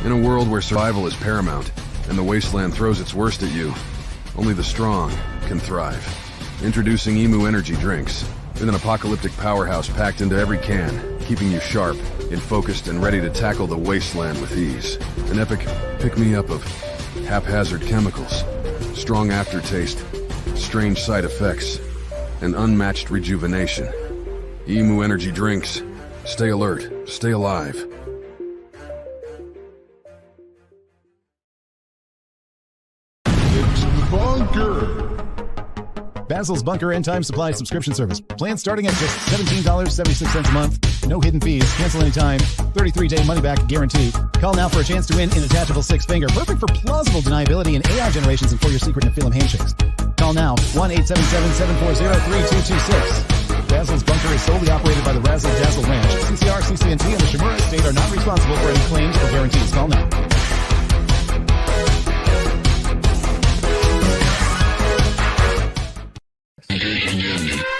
In a world where survival is paramount and the wasteland throws its worst at you, only the strong can thrive. Introducing Emu Energy Drinks, with an apocalyptic powerhouse packed into every can, keeping you sharp, focused, and ready to tackle the wasteland with ease. An epic pick-me-up of haphazard chemicals, strong aftertaste, strange side effects, and unmatched rejuvenation. Emu Energy Drinks. Stay alert, stay alive. It's the bunker. Basil's Bunker End Time Supply Subscription Service. Plans starting at just $17.76 a month. No hidden fees. Cancel anytime. 33-day money-back guarantee. Call now for a chance to win an attachable six-finger. Perfect for plausible deniability and AI generations and for your secret Nephilim handshakes. Call now. 1-877-740-3226. Basil's Bunker is solely operated by the Razzle Dazzle Ranch. CCR, CCNT, and the Shimura Estate are not responsible for any claims or guarantees. Call now.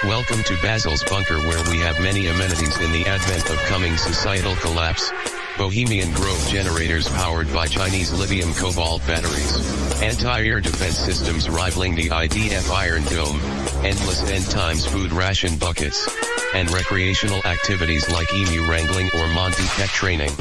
Welcome to Basil's Bunker, where we have many amenities in the advent of coming societal collapse. Bohemian Grove generators powered by Chinese lithium cobalt batteries. Anti-air defense systems rivaling the IDF Iron Dome. Endless end times food ration buckets. And recreational activities like emu wrangling or Monty pet training.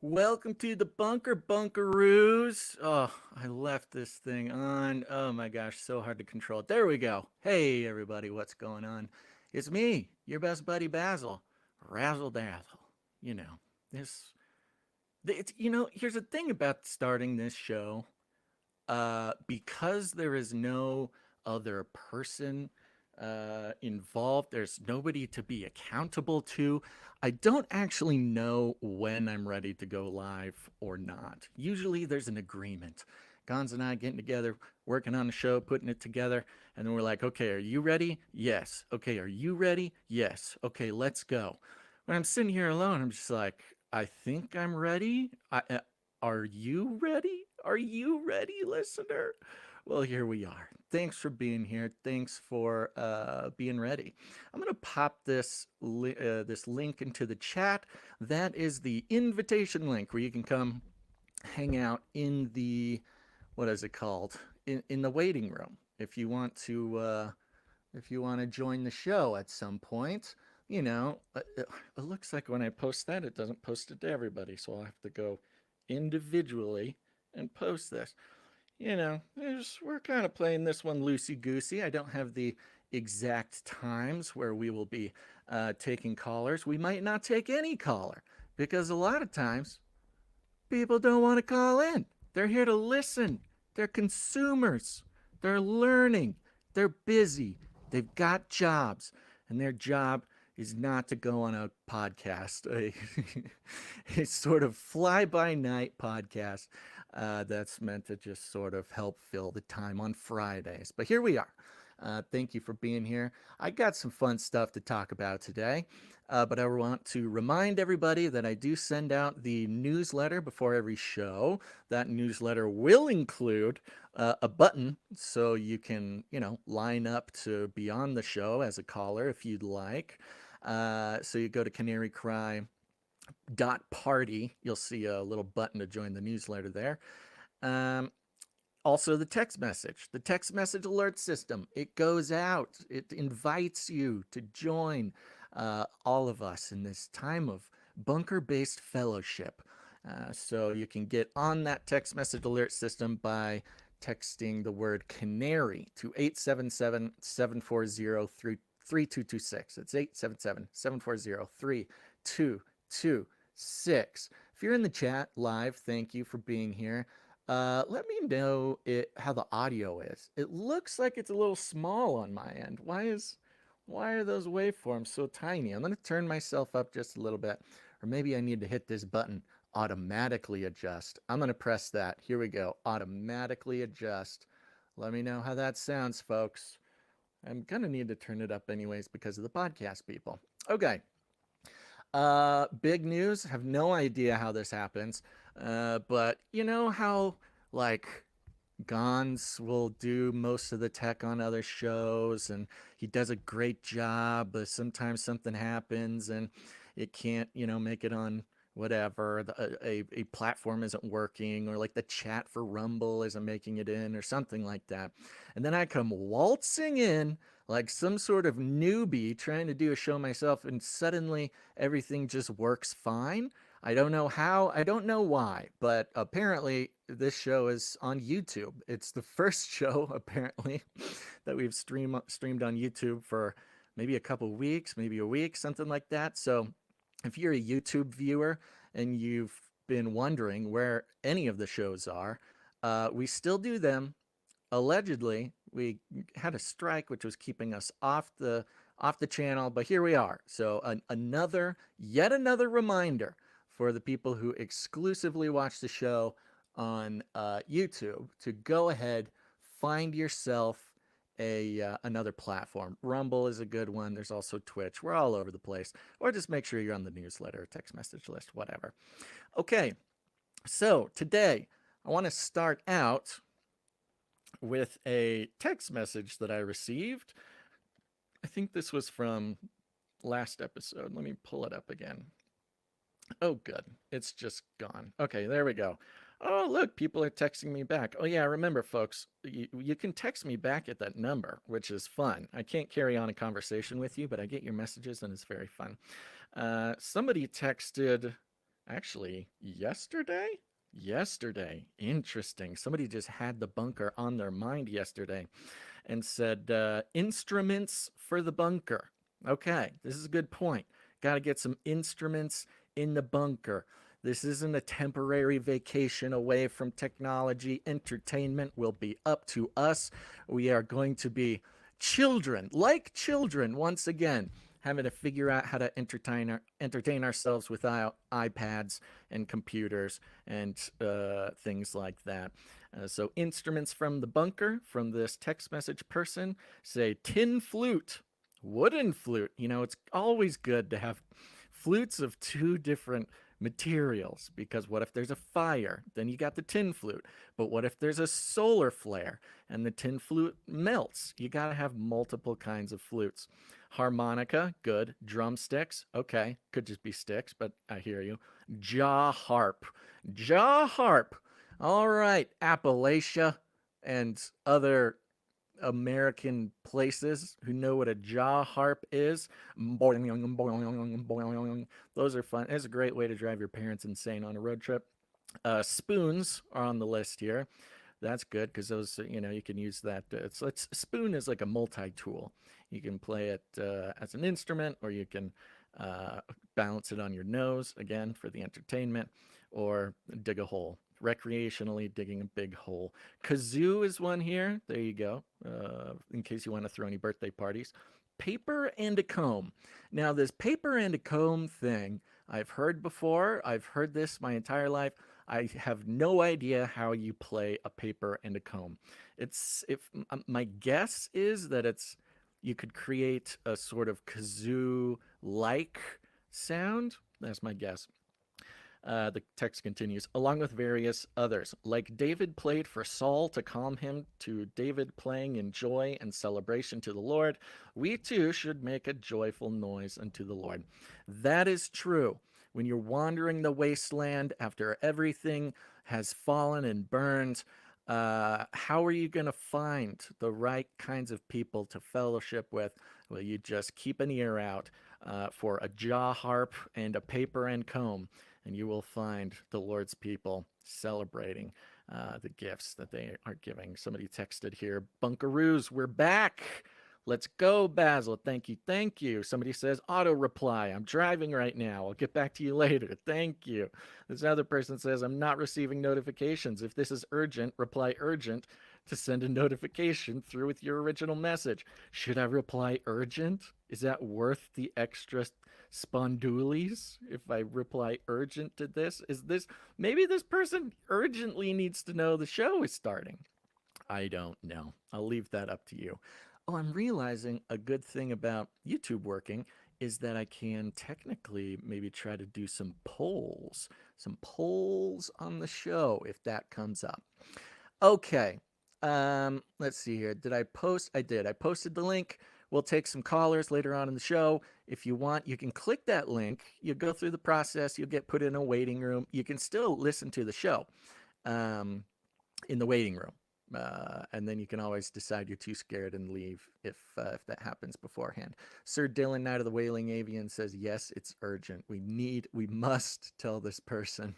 Welcome to the bunker, bunkaroos. Oh, I left this thing on. Oh my gosh, so hard to control. There we go. Hey everybody, what's going on? It's me, your best buddy Basil. Razzle dazzle. You know, here's the thing about starting this show. Because there is no other person involved, there's nobody to be accountable to. I don't actually know when I'm ready to go live or not. Usually there's an agreement. Gonz and I getting together, working on the show, putting it together, and then we're like, okay, are you ready? Yes. Okay, are you ready? Yes. Okay, let's go. When I'm sitting here alone, I'm just like, I think I'm ready. Are you ready? Are you ready, listener? Well, here we are. Thanks for being here. Thanks for being ready. I'm going to pop this link into the chat. That is the invitation link where you can come hang out in the, what is it called? In the waiting room. If you want to join the show at some point, you know, it looks like when I post that, it doesn't post it to everybody. So I'll have to go individually and post this. You know, we're kind of playing this one loosey-goosey. I don't have the exact times where we will be taking callers. We might not take any caller because a lot of times people don't want to call in. They're here to listen. They're consumers. They're learning. They're busy. They've got jobs, and their job is not to go on a podcast, a sort of fly-by-night podcast that's meant to just sort of help fill the time on Fridays. But here we are. Thank you for being here. I got some fun stuff to talk about today, but I want to remind everybody that I do send out the newsletter before every show. That newsletter will include a button so you can, you know, line up to be on the show as a caller if you'd like. So you go to canarycry.party. You'll see a little button to join the newsletter there. Also, the text message alert system. It goes out. It invites you to join all of us in this time of bunker-based fellowship. So you can get on that text message alert system by texting the word canary to 877-740-3226. It's 877-740-3226. If you're in the chat live, thank you for being here. Let me know how the audio is. It looks like it's a little small on my end. Why are those waveforms so tiny? I'm going to turn myself up just a little bit, or maybe I need to hit this button, automatically adjust. I'm going to press that. Here we go. Automatically adjust. Let me know how that sounds, folks. I'm going to need to turn it up anyways because of the podcast people. Okay. Big news. Have no idea how this happens. But you know how, like, Gonz will do most of the tech on other shows and he does a great job, but sometimes something happens and it can't, make it on whatever, a platform isn't working, or like the chat for Rumble isn't making it in, or something like that. And then I come waltzing in like some sort of newbie trying to do a show myself, and suddenly everything just works fine. I don't know how, I don't know why, but apparently this show is on YouTube. It's the first show, apparently, that we've streamed on YouTube for maybe a couple weeks, maybe a week, something like that. So if you're a YouTube viewer and you've been wondering where any of the shows are, we still do them. Allegedly, we had a strike which was keeping us off the channel, but here we are. So yet another reminder for the people who exclusively watch the show on YouTube to go ahead, find yourself another platform. Rumble is a good one. There's also Twitch. We're all over the place. Or just make sure you're on the newsletter, text message list, whatever. Okay, so today I want to start out with a text message that I received. I think this was from last episode. Let me pull it up again. Oh, good. It's just gone. Okay, there we go. Oh, look, people are texting me back. Oh, yeah, remember, folks, you can text me back at that number, which is fun. I can't carry on a conversation with you, but I get your messages, and it's very fun. Somebody texted, actually, yesterday? Yesterday. Interesting. Somebody just had the bunker on their mind yesterday and said, instruments for the bunker. Okay, this is a good point. Got to get some instruments in the bunker. This isn't a temporary vacation away from technology. Entertainment will be up to us. We are going to be children, like children, once again, having to figure out how to entertain ourselves without iPads and computers and things like that. So instruments from the bunker, from this text message person, say tin flute, wooden flute. It's always good to have flutes of two different materials, because what if there's a fire? Then you got the tin flute. But what if there's a solar flare and the tin flute melts? You got to have multiple kinds of flutes. Harmonica, good. Drumsticks, okay. Could just be sticks, but I hear you. Jaw harp. Jaw harp. All right, Appalachia and other American places who know what a jaw harp is. Those are fun. It's a great way to drive your parents insane on a road trip. Spoons are on the list here. That's good because those, you can use that. Spoon is like a multi-tool. You can play it as an instrument, or you can balance it on your nose, again, for the entertainment, or dig a hole. Recreationally digging a big hole. Kazoo is one here. There you go. In case you want to throw any birthday parties. Paper and a comb. Now, this paper and a comb thing I've heard before. I've heard this my entire life. I have no idea how you play a paper and a comb. My guess is that you could create a sort of kazoo-like sound. That's my guess. The text continues, along with various others. Like David played for Saul to calm him, to David playing in joy and celebration to the Lord, we too should make a joyful noise unto the Lord. That is true. When you're wandering the wasteland after everything has fallen and burned, how are you going to find the right kinds of people to fellowship with? Well, you just keep an ear out for a jaw harp and a paper and comb, and you will find the Lord's people celebrating the gifts that they are giving. Somebody texted here, Bunkaroos, we're back. Let's go, Basil. Thank you. Thank you. Somebody says, auto reply. I'm driving right now. I'll get back to you later. Thank you. This other person says, I'm not receiving notifications. If this is urgent, reply urgent to send a notification through with your original message. Should I reply urgent? Is that worth the extra spondoolies if I reply urgent to this? Maybe this person urgently needs to know the show is starting. I don't know. I'll leave that up to you. Oh, I'm realizing a good thing about YouTube working is that I can technically maybe try to do some polls on the show if that comes up. Okay. Let's see here. Did I post? I did. I posted the link We'll take some callers later on in the show. If you want, you can click that link. You go through the process. You'll get put in a waiting room. You can still listen to the show in the waiting room. And then you can always decide you're too scared and leave if that happens beforehand. Sir Dylan, Knight of the Wailing Avian, says, yes, it's urgent. We must tell this person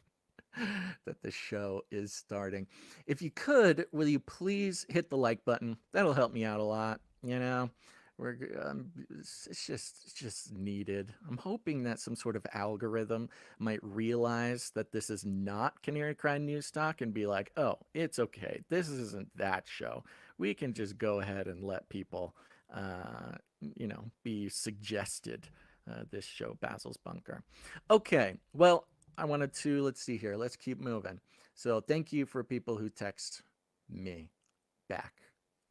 that the show is starting. If you could, will you please hit the like button? That'll help me out a lot. You know, it's just needed. I'm hoping that some sort of algorithm might realize that this is not Canary Cry News Talk and be like, oh, it's okay. This isn't that show. We can just go ahead and let people, be suggested this show, Basil's Bunker. Okay, well, I wanted to, let's see here. Let's keep moving. So thank you for people who text me back.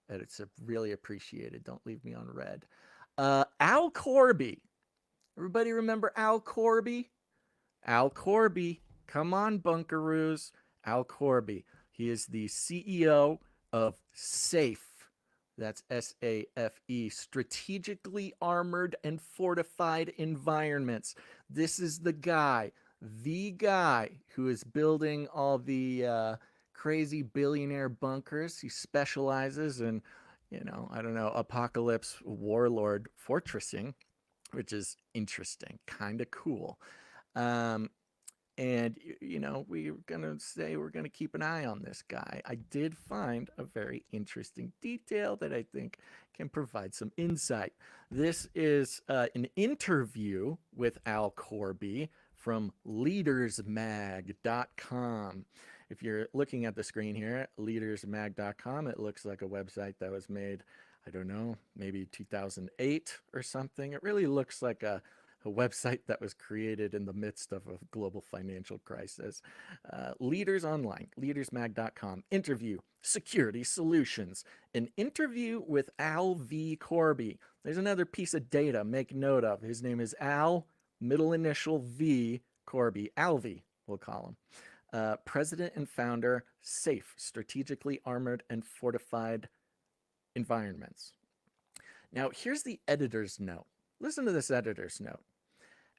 It's really appreciated. Don't leave me on red. Al Corby. Everybody remember Al Corby? Al Corby. Come on, Bunkaroos. Al Corby. He is the CEO of SAFE. That's SAFE. Strategically Armored and Fortified Environments. This is the guy who is building all the crazy billionaire bunkers. He specializes in, apocalypse warlord fortressing, which is interesting, kind of cool. And, we're going to keep an eye on this guy. I did find a very interesting detail that I think can provide some insight. This is an interview with Al Corby from leadersmag.com. If you're looking at the screen here, leadersmag.com, it looks like a website that was made, I don't know, maybe 2008 or something. It really looks like a website that was created in the midst of a global financial crisis. Leaders Online, leadersmag.com, interview, security solutions, an interview with Al V. Corby. There's another piece of data, make note of. His name is Al, middle initial V, Corby, Alvy, we'll call him. President and founder, SAFE, Strategically Armored and Fortified Environments. Now, here's the editor's note. Listen to this editor's note.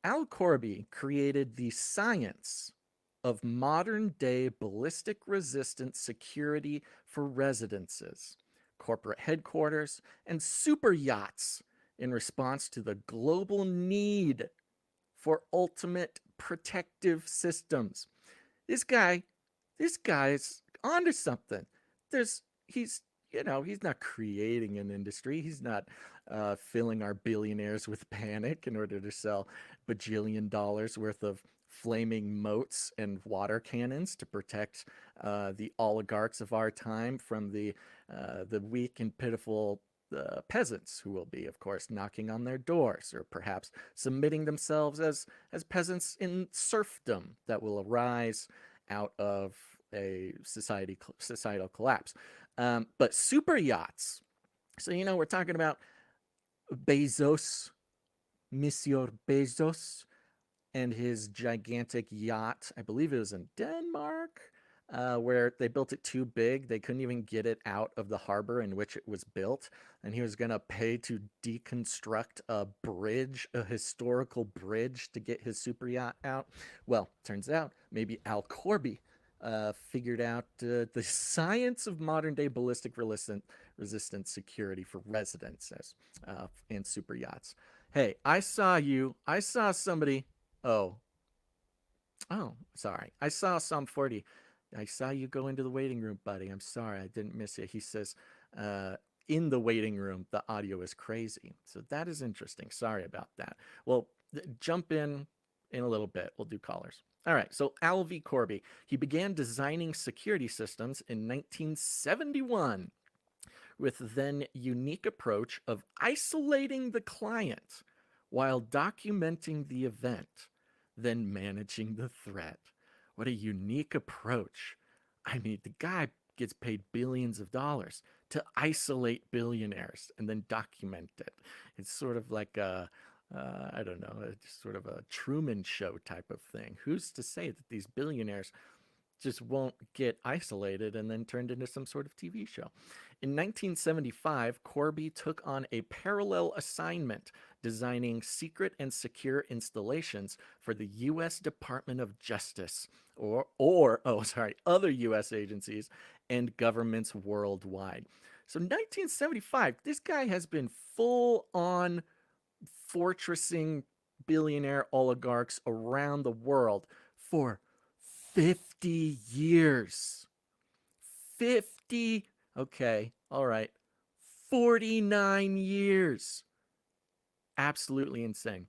Al Corby created the science of modern-day ballistic-resistant security for residences, corporate headquarters, and super yachts in response to the global need for ultimate protective systems. This guy's onto something. He's not creating an industry. He's not filling our billionaires with panic in order to sell bajillion dollars worth of flaming moats and water cannons to protect the oligarchs of our time from the weak and pitiful peasants who will be, of course, knocking on their doors or perhaps submitting themselves as peasants in serfdom that will arise out of a societal collapse. But super yachts. So, we're talking about Bezos, Monsieur Bezos, and his gigantic yacht. I believe it was in Denmark, where they built it too big. They couldn't even get it out of the harbor in which it was built. And he was going to pay to deconstruct a bridge, a historical bridge, to get his super yacht out. Well, turns out maybe Al Corby figured out the science of modern-day ballistic-resistant security for residences and super yachts. Hey, I saw somebody. Oh, sorry. I saw some 40. I saw you go into the waiting room, buddy. I'm sorry. I didn't miss you. He says, in the waiting room, the audio is crazy. So that is interesting. Sorry about that. Well, jump in a little bit. We'll do callers. All right. So Al V. Corby, he began designing security systems in 1971 with the then unique approach of isolating the client while documenting the event, then managing the threat. What a unique approach. I mean, the guy gets paid billions of dollars to isolate billionaires and then document it. It's sort of like sort of a Truman Show type of thing. Who's to say that these billionaires just won't get isolated and then turned into some sort of TV show. In 1975, Corby took on a parallel assignment designing secret and secure installations for the U.S. Department of Justice other U.S. agencies and governments worldwide. So 1975, this guy has been full on fortressing billionaire oligarchs around the world for 50 years. 50, okay, all right, 49 years. Absolutely insane.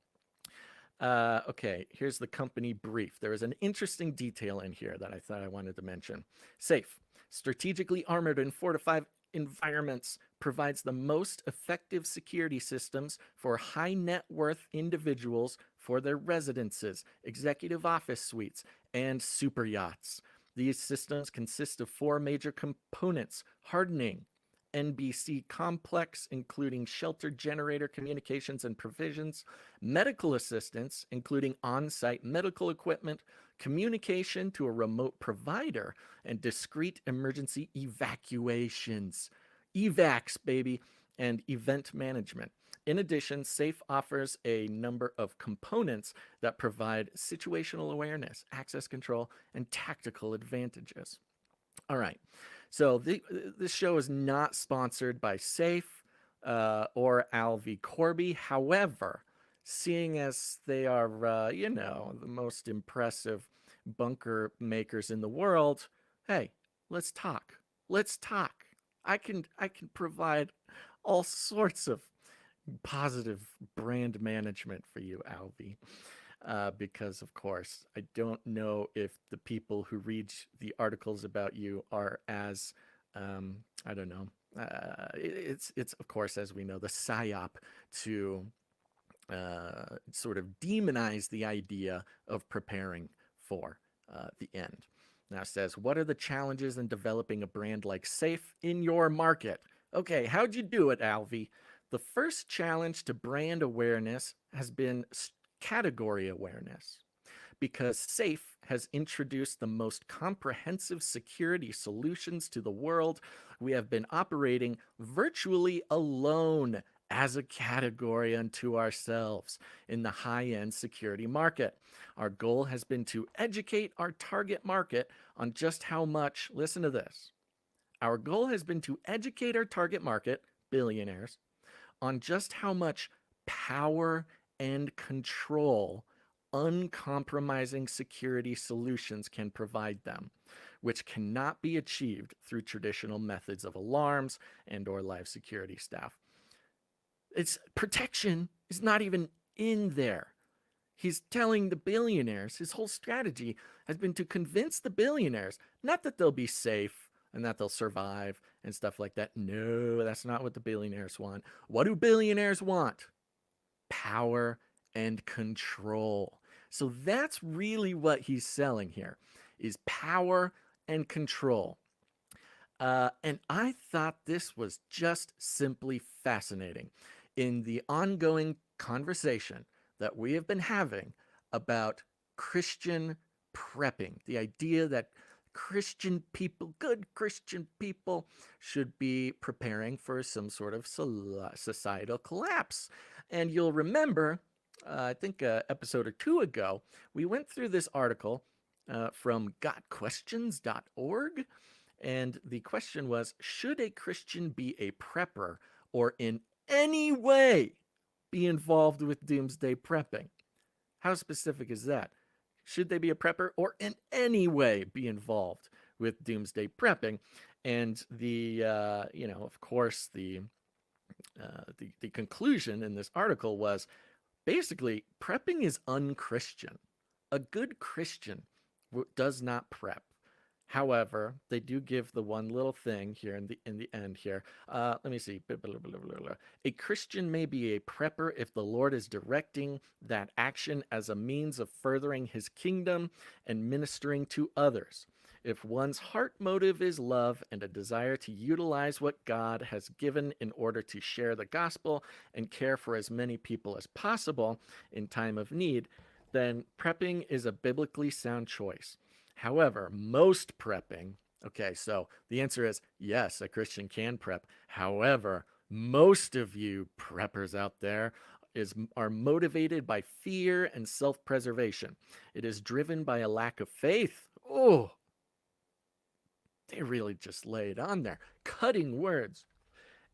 Okay, here's the company brief. There is an interesting detail in here that I thought I wanted to mention. SAFE, strategically armored and fortified environments, provides the most effective security systems for high net worth individuals for their residences, executive office suites, and super yachts. These systems consist of 4 major components: hardening, NBC complex, including shelter generator communications and provisions, medical assistance, including on-site medical equipment, communication to a remote provider, and discrete emergency evacuations. Evacs, baby, and event management. In addition, SAFE offers a number of components that provide situational awareness, access control, and tactical advantages. All right. So this show is not sponsored by SAFE or Alvy Corby. However, seeing as they are, the most impressive bunker makers in the world, hey, let's talk. Let's talk. I can provide all sorts of positive brand management for you, Alvy. Because, of course, I don't know if the people who read the articles about you are as, I don't know. It's of course, as we know, the psyop to sort of demonize the idea of preparing for the end. Now it says, what are the challenges in developing a brand like SAFE in your market? Okay, how'd you do it, Alvy? The first challenge to brand awareness has been category awareness, because SAFE has introduced the most comprehensive security solutions to the world. We have been operating virtually alone as a category unto ourselves in the high-end security market. Our goal has been to educate our target market on just how much, listen to this, our goal has been to educate our target market, billionaires, on just how much power and control uncompromising security solutions can provide them, which cannot be achieved through traditional methods of alarms and or live security staff. Its protection is not even in there. He's telling the billionaires, his whole strategy has been to convince the billionaires, not that they'll be safe and that they'll survive and stuff like that. No, that's not what the billionaires want. What do billionaires want? Power and control. So that's really what he's selling here, is power and control. And I thought this was just simply fascinating in the ongoing conversation that we have been having about Christian prepping, the idea that Christian people, good Christian people, should be preparing for some sort of societal collapse. And you'll remember, I think an episode or 2 ago, we went through this article from gotquestions.org. And the question was, should a Christian be a prepper or in any way be involved with doomsday prepping? How specific is that? Should they be a prepper or in any way be involved with doomsday prepping? And the, of course, the conclusion in this article was basically prepping is unchristian. A good Christian does not prep. However, they do give the one little thing here in the end here. Let me see. A Christian may be a prepper if the Lord is directing that action as a means of furthering his kingdom and ministering to others. If one's heart motive is love and a desire to utilize what God has given in order to share the gospel and care for as many people as possible in time of need, then prepping is a biblically sound choice. However, most prepping, okay, so the answer is yes, a Christian can prep. However, most of you preppers out there are motivated by fear and self-preservation. It is driven by a lack of faith. Oh, they really just lay it on there. Cutting words.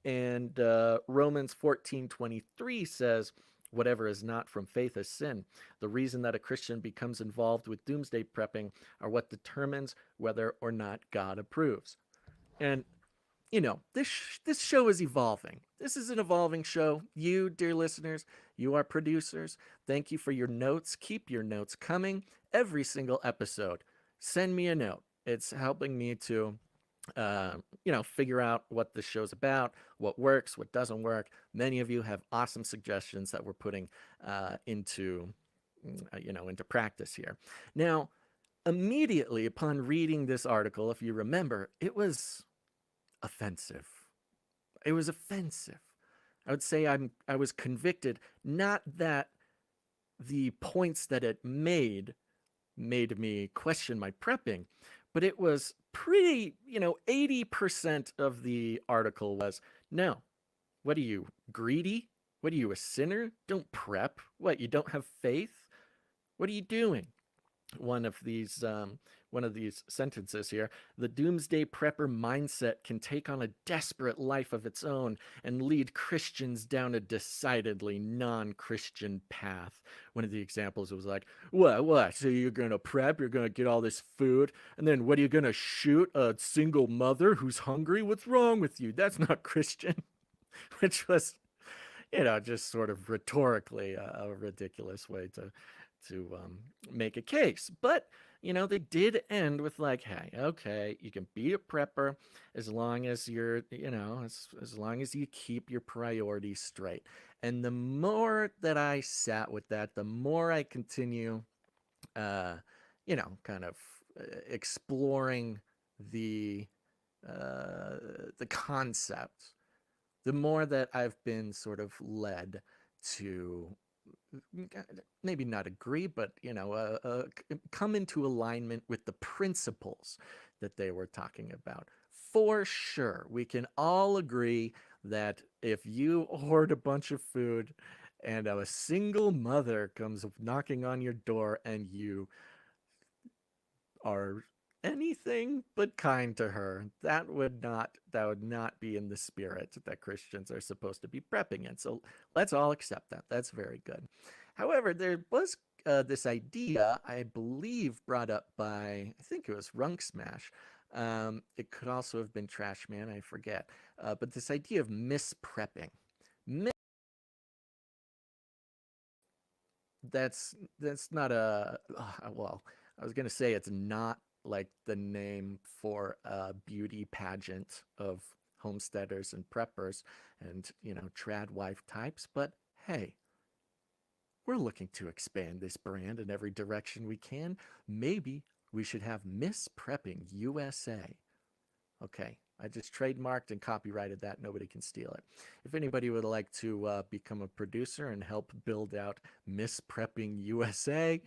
And Romans 14:23 says, whatever is not from faith is sin. The reason that a Christian becomes involved with doomsday prepping are what determines whether or not God approves. And you know, this show is evolving. This is an evolving show. You, dear listeners, you are producers. Thank you for your notes. Keep your notes coming every single episode. Send me a note. It's helping me to figure out what this show's about, what works, what doesn't work. Many of you have awesome suggestions that we're putting into practice here. Now, immediately upon reading this article, if you remember, it was offensive. It was offensive. I would say I was convicted, not that the points that it made me question my prepping, but it was pretty, 80% of the article was, no, what are you, greedy? What are you, a sinner? Don't prep. What, you don't have faith? What are you doing? One of these sentences here: the doomsday prepper mindset can take on a desperate life of its own and lead Christians down a decidedly non-Christian path. One of the examples was like, what? So you're gonna prep, you're gonna get all this food, and then what, are you gonna shoot a single mother who's hungry? What's wrong with you? That's not Christian. Which was, just sort of rhetorically a ridiculous way to make a case. But they did end with like, hey, okay, you can be a prepper as long as you're, as long as you keep your priorities straight. And the more that I sat with that, the more I continue, exploring the concept, the more that I've been sort of led to maybe not agree, but come into alignment with the principles that they were talking about. For sure, we can all agree that if you hoard a bunch of food and a single mother comes knocking on your door and you are anything but kind to her, that would not be in the spirit that Christians are supposed to be prepping in. So let's all accept that. That's very good. However, there was this idea, I believe, brought up by, I think it was Runk Smash. It could also have been Trash Man, I forget. But this idea of misprepping. That's not a, well, I was going to say it's not like the name for a beauty pageant of homesteaders and preppers and, trad wife types, but hey, we're looking to expand this brand in every direction we can. Maybe we should have Miss Prepping USA. Okay, I just trademarked and copyrighted that. Nobody can steal it. If anybody would like to become a producer and help build out Miss Prepping USA,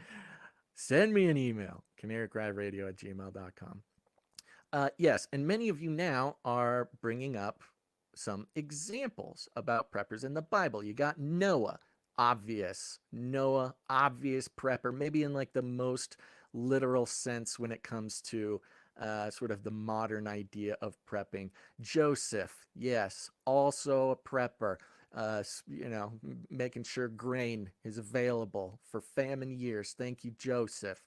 send me an email, canaricryradio@gmail.com. Yes, and many of you now are bringing up some examples about preppers in the Bible. You got Noah, obvious prepper, maybe in like the most literal sense when it comes to sort of the modern idea of prepping. Joseph, yes, also a prepper. Making sure grain is available for famine years. Thank you, Joseph.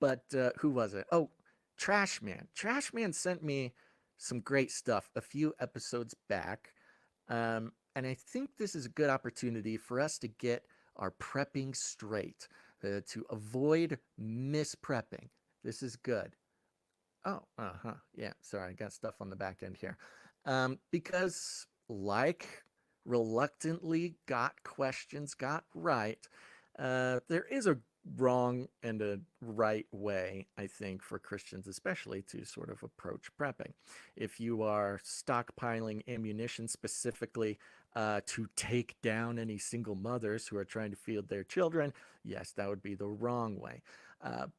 But who was it? Oh, Trash Man. Trash Man sent me some great stuff a few episodes back. And I think this is a good opportunity for us to get our prepping straight, to avoid misprepping. This is good. Oh, yeah, sorry, I got stuff on the back end here. Because like reluctantly got questions got right, there is a wrong and a right way, I think, for Christians especially to sort of approach prepping. If you are stockpiling ammunition specifically to take down any single mothers who are trying to feed their children. Yes, that would be the wrong way.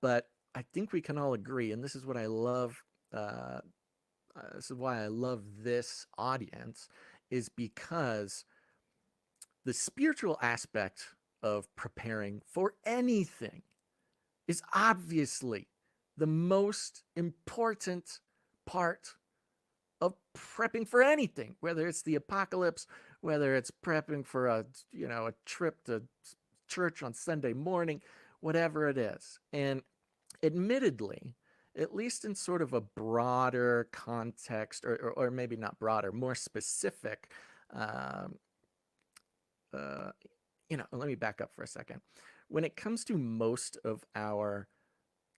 But I think we can all agree, and this is what I love. This is why I love this audience, is because the spiritual aspect of preparing for anything is obviously the most important part of prepping for anything, whether it's the apocalypse, whether it's prepping for a trip to church on Sunday morning, whatever it is. And admittedly, at least in sort of a broader context, or maybe not broader, more specific, um, uh, let me back up for a second. When it comes to most of our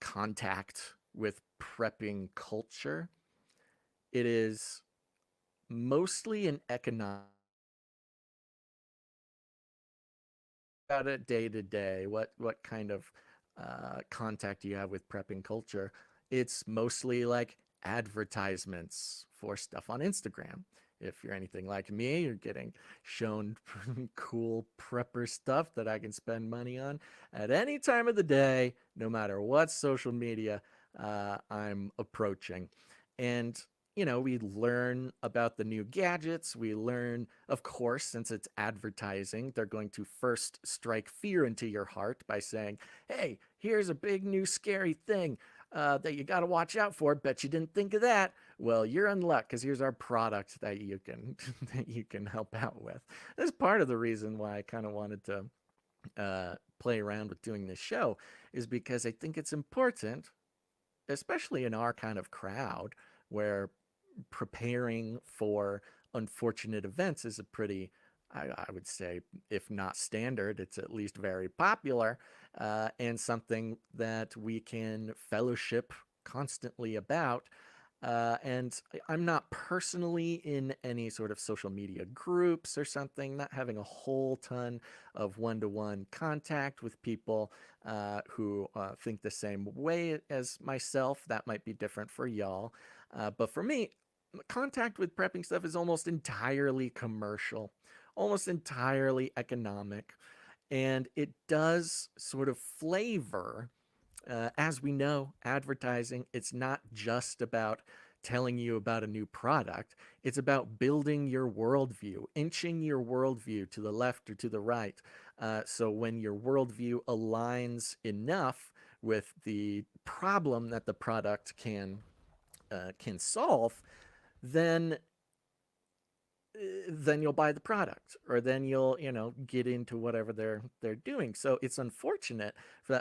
contact with prepping culture, it is mostly an economic about it day to day. What kind of contact you have with prepping culture? It's mostly like advertisements for stuff on Instagram. If you're anything like me, you're getting shown cool prepper stuff that I can spend money on at any time of the day, no matter what social media I'm approaching. And we learn about the new gadgets. We learn, of course, since it's advertising, they're going to first strike fear into your heart by saying, hey, here's a big new scary thing that you got to watch out for. Bet you didn't think of that. Well, you're in luck, because here's our product that you can that you can help out with. That's part of the reason why I kind of wanted to play around with doing this show, is because I think it's important, especially in our kind of crowd, where preparing for unfortunate events is a pretty, I would say, if not standard, it's at least very popular, and something that we can fellowship constantly about. And I'm not personally in any sort of social media groups or something, not having a whole ton of one-to-one contact with people who think the same way as myself. That might be different for y'all. But for me, contact with prepping stuff is almost entirely commercial, almost entirely economic. And it does sort of flavor, as we know, advertising, it's not just about telling you about a new product. It's about building your worldview, inching your worldview to the left or to the right. So when your worldview aligns enough with the problem that the product can solve, then you'll buy the product, or then you'll get into whatever they're doing. So it's unfortunate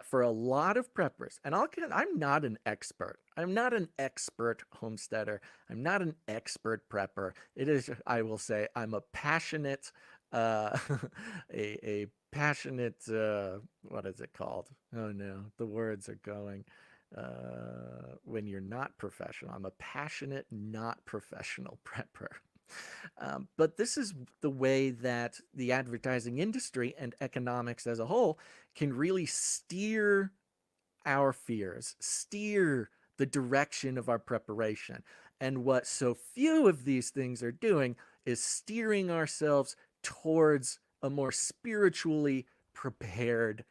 for a lot of preppers, and I'm not an expert. I'm not an expert homesteader. I'm not an expert prepper. It is, I will say, I'm a passionate a passionate what is it called? Oh no, the words are going. When you're not professional, I'm a passionate, not professional prepper. But this is the way that the advertising industry and economics as a whole can really steer our fears, steer the direction of our preparation. And what so few of these things are doing is steering ourselves towards a more spiritually prepared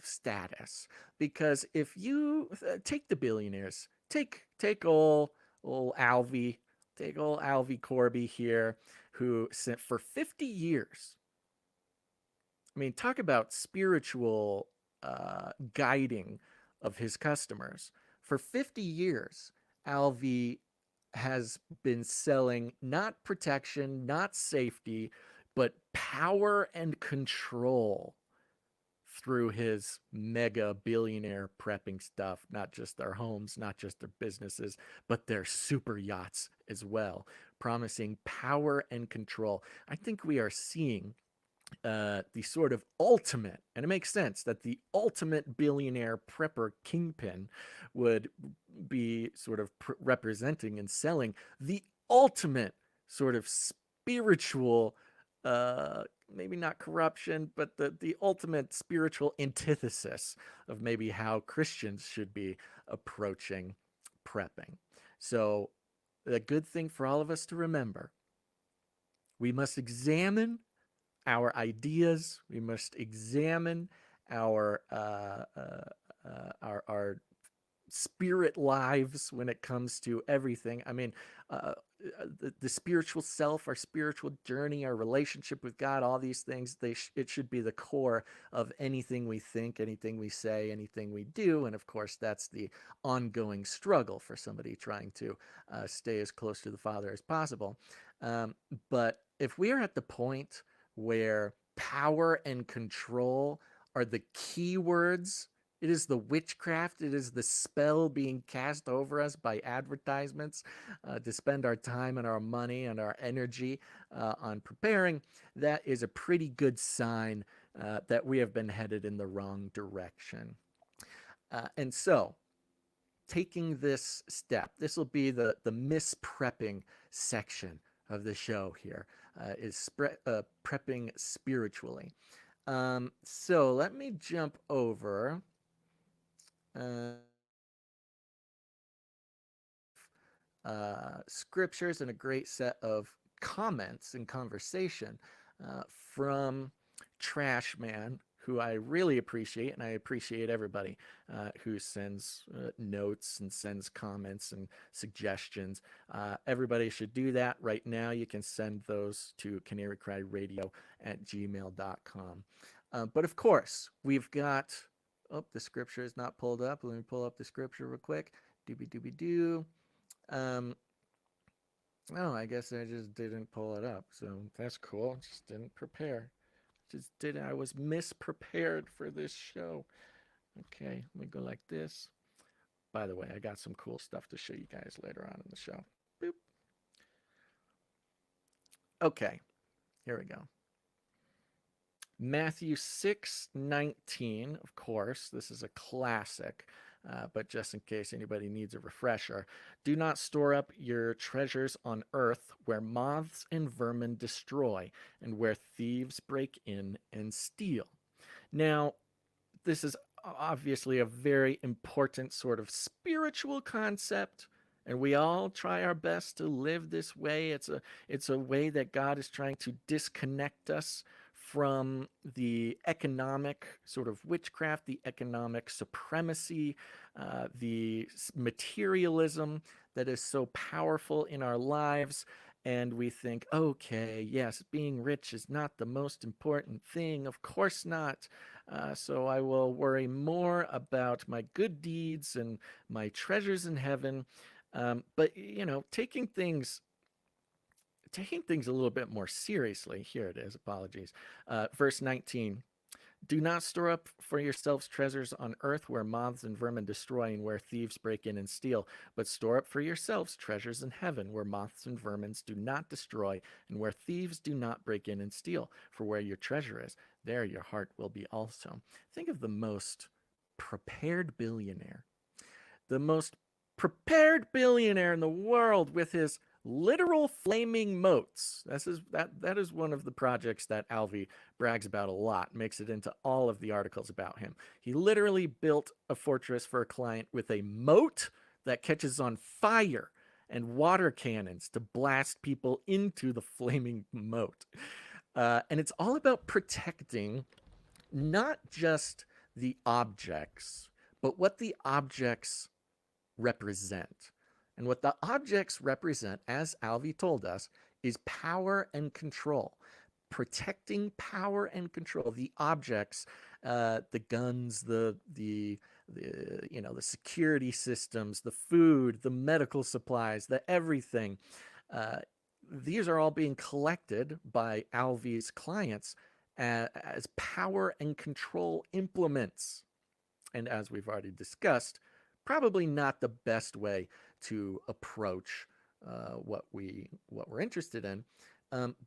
status. Because if you take the billionaires, take old Alvy, take old Alvy Corby here, who sent for 50 years. I mean, talk about spiritual guiding of his customers. For 50 years, Alvy has been selling not protection, not safety, but power and control through his mega billionaire prepping stuff, not just their homes, not just their businesses, but their super yachts as well, promising power and control. I think we are seeing the sort of ultimate, and it makes sense that the ultimate billionaire prepper kingpin would be sort of representing and selling the ultimate sort of spiritual, maybe not corruption, but the ultimate spiritual antithesis of maybe how Christians should be approaching prepping. So the good thing for all of us to remember, We must examine our ideas. We must examine our our spirit lives when it comes to everything. I mean, the spiritual self, our spiritual journey, our relationship with God, all these things, it should be the core of anything we think, anything we say, anything we do. And of course, that's the ongoing struggle for somebody trying to stay as close to the Father as possible. But if we are at the point where power and control are the key words, it is the witchcraft, it is the spell being cast over us by advertisements to spend our time and our money and our energy on preparing. That is a pretty good sign that we have been headed in the wrong direction. And so, taking this step, this will be the misprepping section of the show here, is prepping spiritually. So let me jump over scriptures and a great set of comments and conversation from Trash Man, who I really appreciate, and I appreciate everybody who sends notes and sends comments and suggestions. Everybody should do that right now. You can send those to canarycryradio@gmail.com. But of course, we've got, oh, the scripture is not pulled up. Let me pull up the scripture real quick. Doobie-doobie-doo. Oh, I guess I just didn't pull it up. So that's cool. Just didn't prepare. I was misprepared for this show. Okay, let me go like this. By the way, I got some cool stuff to show you guys later on in the show. Boop. Okay, here we go. Matthew 6:19, of course, this is a classic, but just in case anybody needs a refresher. Do not store up your treasures on earth where moths and vermin destroy and where thieves break in and steal. Now, this is obviously a very important sort of spiritual concept, and we all try our best to live this way. It's a way that God is trying to disconnect us from the economic sort of witchcraft, the economic supremacy, the materialism that is so powerful in our lives. And we think, okay, yes, being rich is not the most important thing. Of course not. So I will worry more about my good deeds and my treasures in heaven. But, you know, taking things a little bit more seriously. Here it is. Apologies. Verse 19. Do not store up for yourselves treasures on earth where moths and vermin destroy and where thieves break in and steal, but store up for yourselves treasures in heaven where moths and vermin do not destroy and where thieves do not break in and steal. For where your treasure is, there your heart will be also. Think of the most prepared billionaire. The most prepared billionaire in the world with his literal flaming moats. That is one of the projects that Alvy brags about a lot, makes it into all of the articles about him. He literally built a fortress for a client with a moat that catches on fire and water cannons to blast people into the flaming moat. And it's all about protecting not just the objects, but what the objects represent. And what the objects represent, as Alvy told us, is power and control. Protecting power and control. The objects, the guns, the security systems, the food, the medical supplies, the everything. These are all being collected by Alvy's clients as power and control implements. And as we've already discussed, probably not the best way to approach what we're interested in.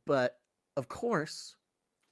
But of course,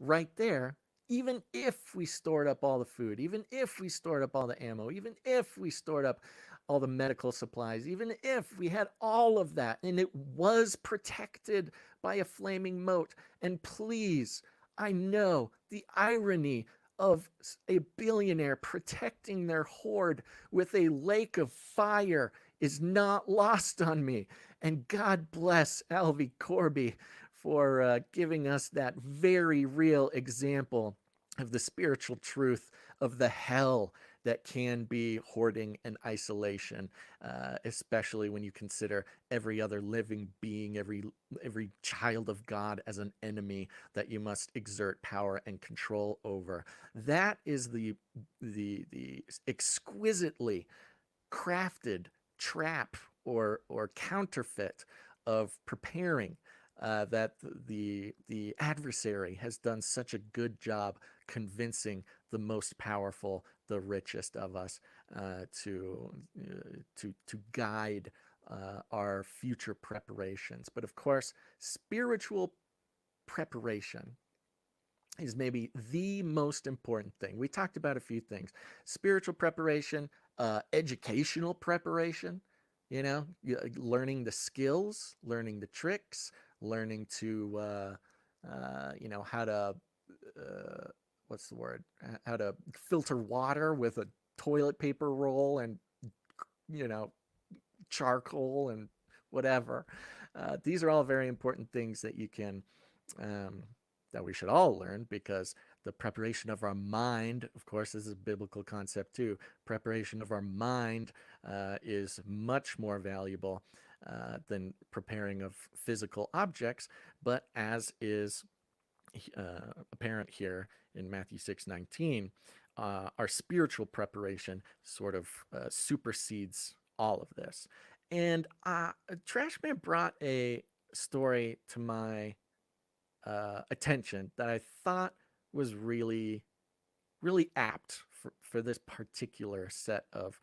right there, even if we stored up all the food, even if we stored up all the ammo, even if we stored up all the medical supplies, even if we had all of that and it was protected by a flaming moat, and please, I know the irony of a billionaire protecting their hoard with a lake of fire is not lost on me. And God bless Alvy Corby for giving us that very real example of the spiritual truth of the hell that can be hoarding and isolation, especially when you consider every other living being, every child of God as an enemy that you must exert power and control over. That is the exquisitely crafted trap or counterfeit of preparing that the adversary has done such a good job convincing the most powerful, the richest of us to guide our future preparations. But of course, spiritual preparation is maybe the most important thing. We talked about a few things: spiritual preparation, educational preparation, learning the skills, learning the tricks, learning to, how to, what's the word? How to filter water with a toilet paper roll and, you know, charcoal and whatever. These are all very important things that you can, that we should all learn, because the preparation of our mind, of course, this is a biblical concept too. Preparation of our mind is much more valuable than preparing of physical objects, but as is apparent here in Matthew 6:19, our spiritual preparation sort of supersedes all of this. And Trashman brought a story to my attention that I thought was really, really apt for this particular set of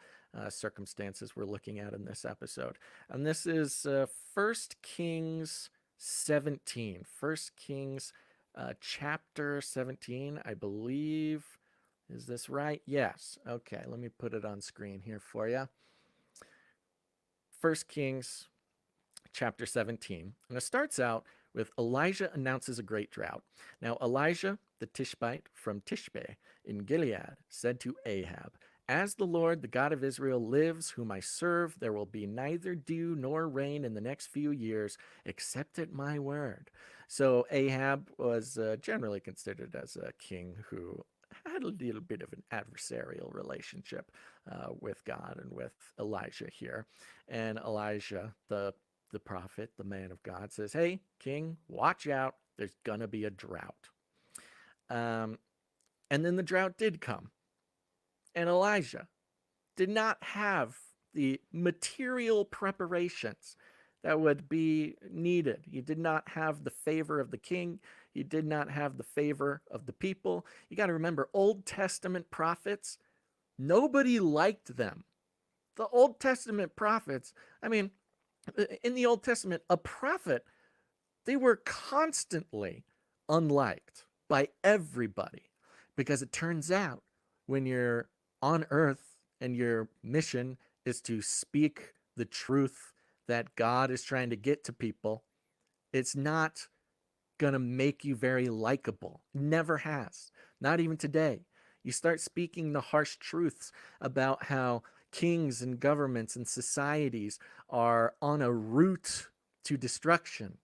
circumstances we're looking at in this episode. And this is 1 Kings 17. 1 Kings chapter 17, I believe. Is this right? Yes. Okay, let me put it on screen here for you. 1 Kings chapter 17. And it starts out with Elijah announces a great drought. Now Elijah the Tishbite from Tishbe in Gilead said to Ahab, "As the Lord, the God of Israel, lives, whom I serve, there will be neither dew nor rain in the next few years, except at my word." So Ahab was generally considered as a king who had a little bit of an adversarial relationship with God and with Elijah here. And Elijah, the prophet, the man of God, says, "Hey, king, watch out. There's going to be a drought." And then the drought did come. And Elijah did not have the material preparations that would be needed. He did not have the favor of the king. He did not have the favor of the people. You got to remember, Old Testament prophets, nobody liked them. The Old Testament prophets, I mean, in the Old Testament, a prophet, they were constantly unliked by everybody, because it turns out when you're on earth and your mission is to speak the truth that God is trying to get to people, it's not going to make you very likable. Never has. Not even today. You start speaking the harsh truths about how kings and governments and societies are on a route to destruction,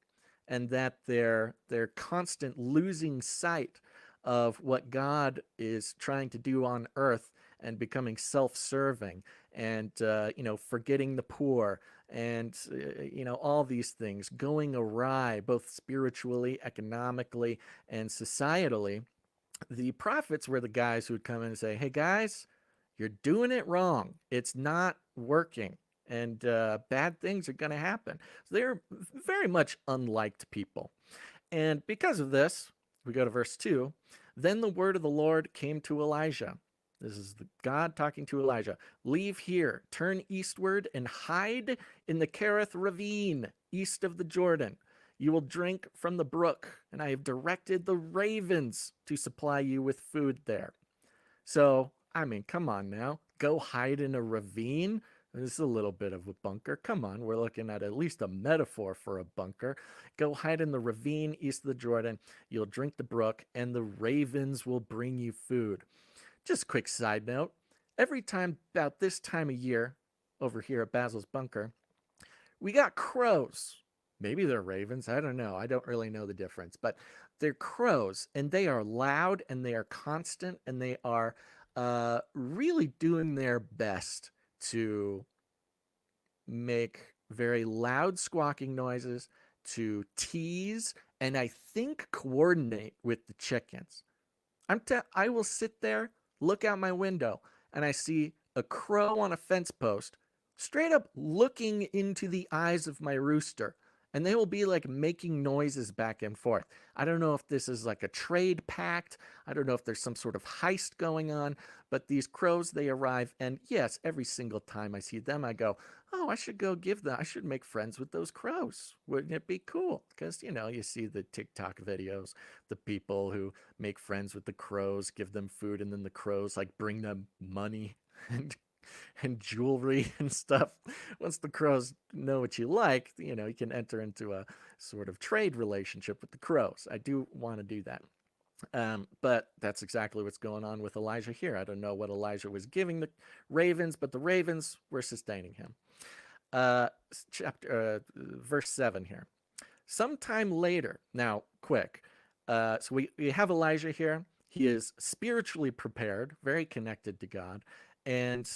and that they're constant losing sight of what God is trying to do on earth, and becoming self-serving, and forgetting the poor, and all these things going awry, both spiritually, economically, and societally. The prophets were the guys who would come in and say, "Hey guys, you're doing it wrong. It's not working, and bad things are going to happen." So they're very much unliked people. And because of this, we go to verse 2. Then the word of the Lord came to Elijah. This is God talking to Elijah. "Leave here, turn eastward, and hide in the Kerith ravine, east of the Jordan. You will drink from the brook, and I have directed the ravens to supply you with food there." So, I mean, come on now. Go hide in a ravine? This is a little bit of a bunker. Come on, we're looking at least a metaphor for a bunker. Go hide in the ravine east of the Jordan. You'll drink the brook, and the ravens will bring you food. Just a quick side note. Every time about this time of year, over here at Basil's bunker, we got crows Maybe they're ravens. I don't know. I don't really know the difference, but they're crows, and they are loud and they are constant and they are really doing their best to make very loud squawking noises, to tease, and I think coordinate with the chickens. I will sit there, look out my window, and I see a crow on a fence post, straight up looking into the eyes of my rooster. And they will be like making noises back and forth. I don't know if this is like a trade pact. I don't know if there's some sort of heist going on. But these crows, they arrive. And yes, every single time I see them, I go, oh, I should go give them, I should make friends with those crows. Wouldn't it be cool? Because, you see the TikTok videos, the people who make friends with the crows, give them food, and then the crows like bring them money and jewelry and stuff. Once the crows know what you like, you can enter into a sort of trade relationship with the crows. I do want to do that. But that's exactly what's going on with Elijah here. I don't know what Elijah was giving the ravens, but the ravens were sustaining him. Verse 7 here. Sometime later, now quick. So we have Elijah here. He is spiritually prepared, very connected to God. And,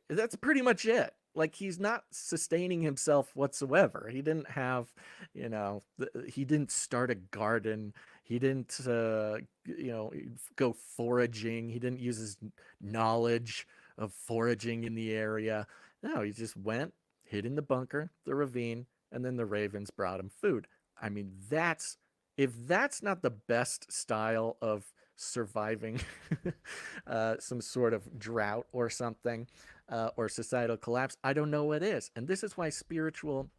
that's pretty much it. Like, he's not sustaining himself whatsoever. He didn't have, he didn't start a garden. He didn't, go foraging. He didn't use his knowledge of foraging in the area. No, he just went, hid in the bunker, the ravine, and then the ravens brought him food. I mean, if that's not the best style of surviving some sort of drought or something, or societal collapse, I don't know what is. And this is why spiritual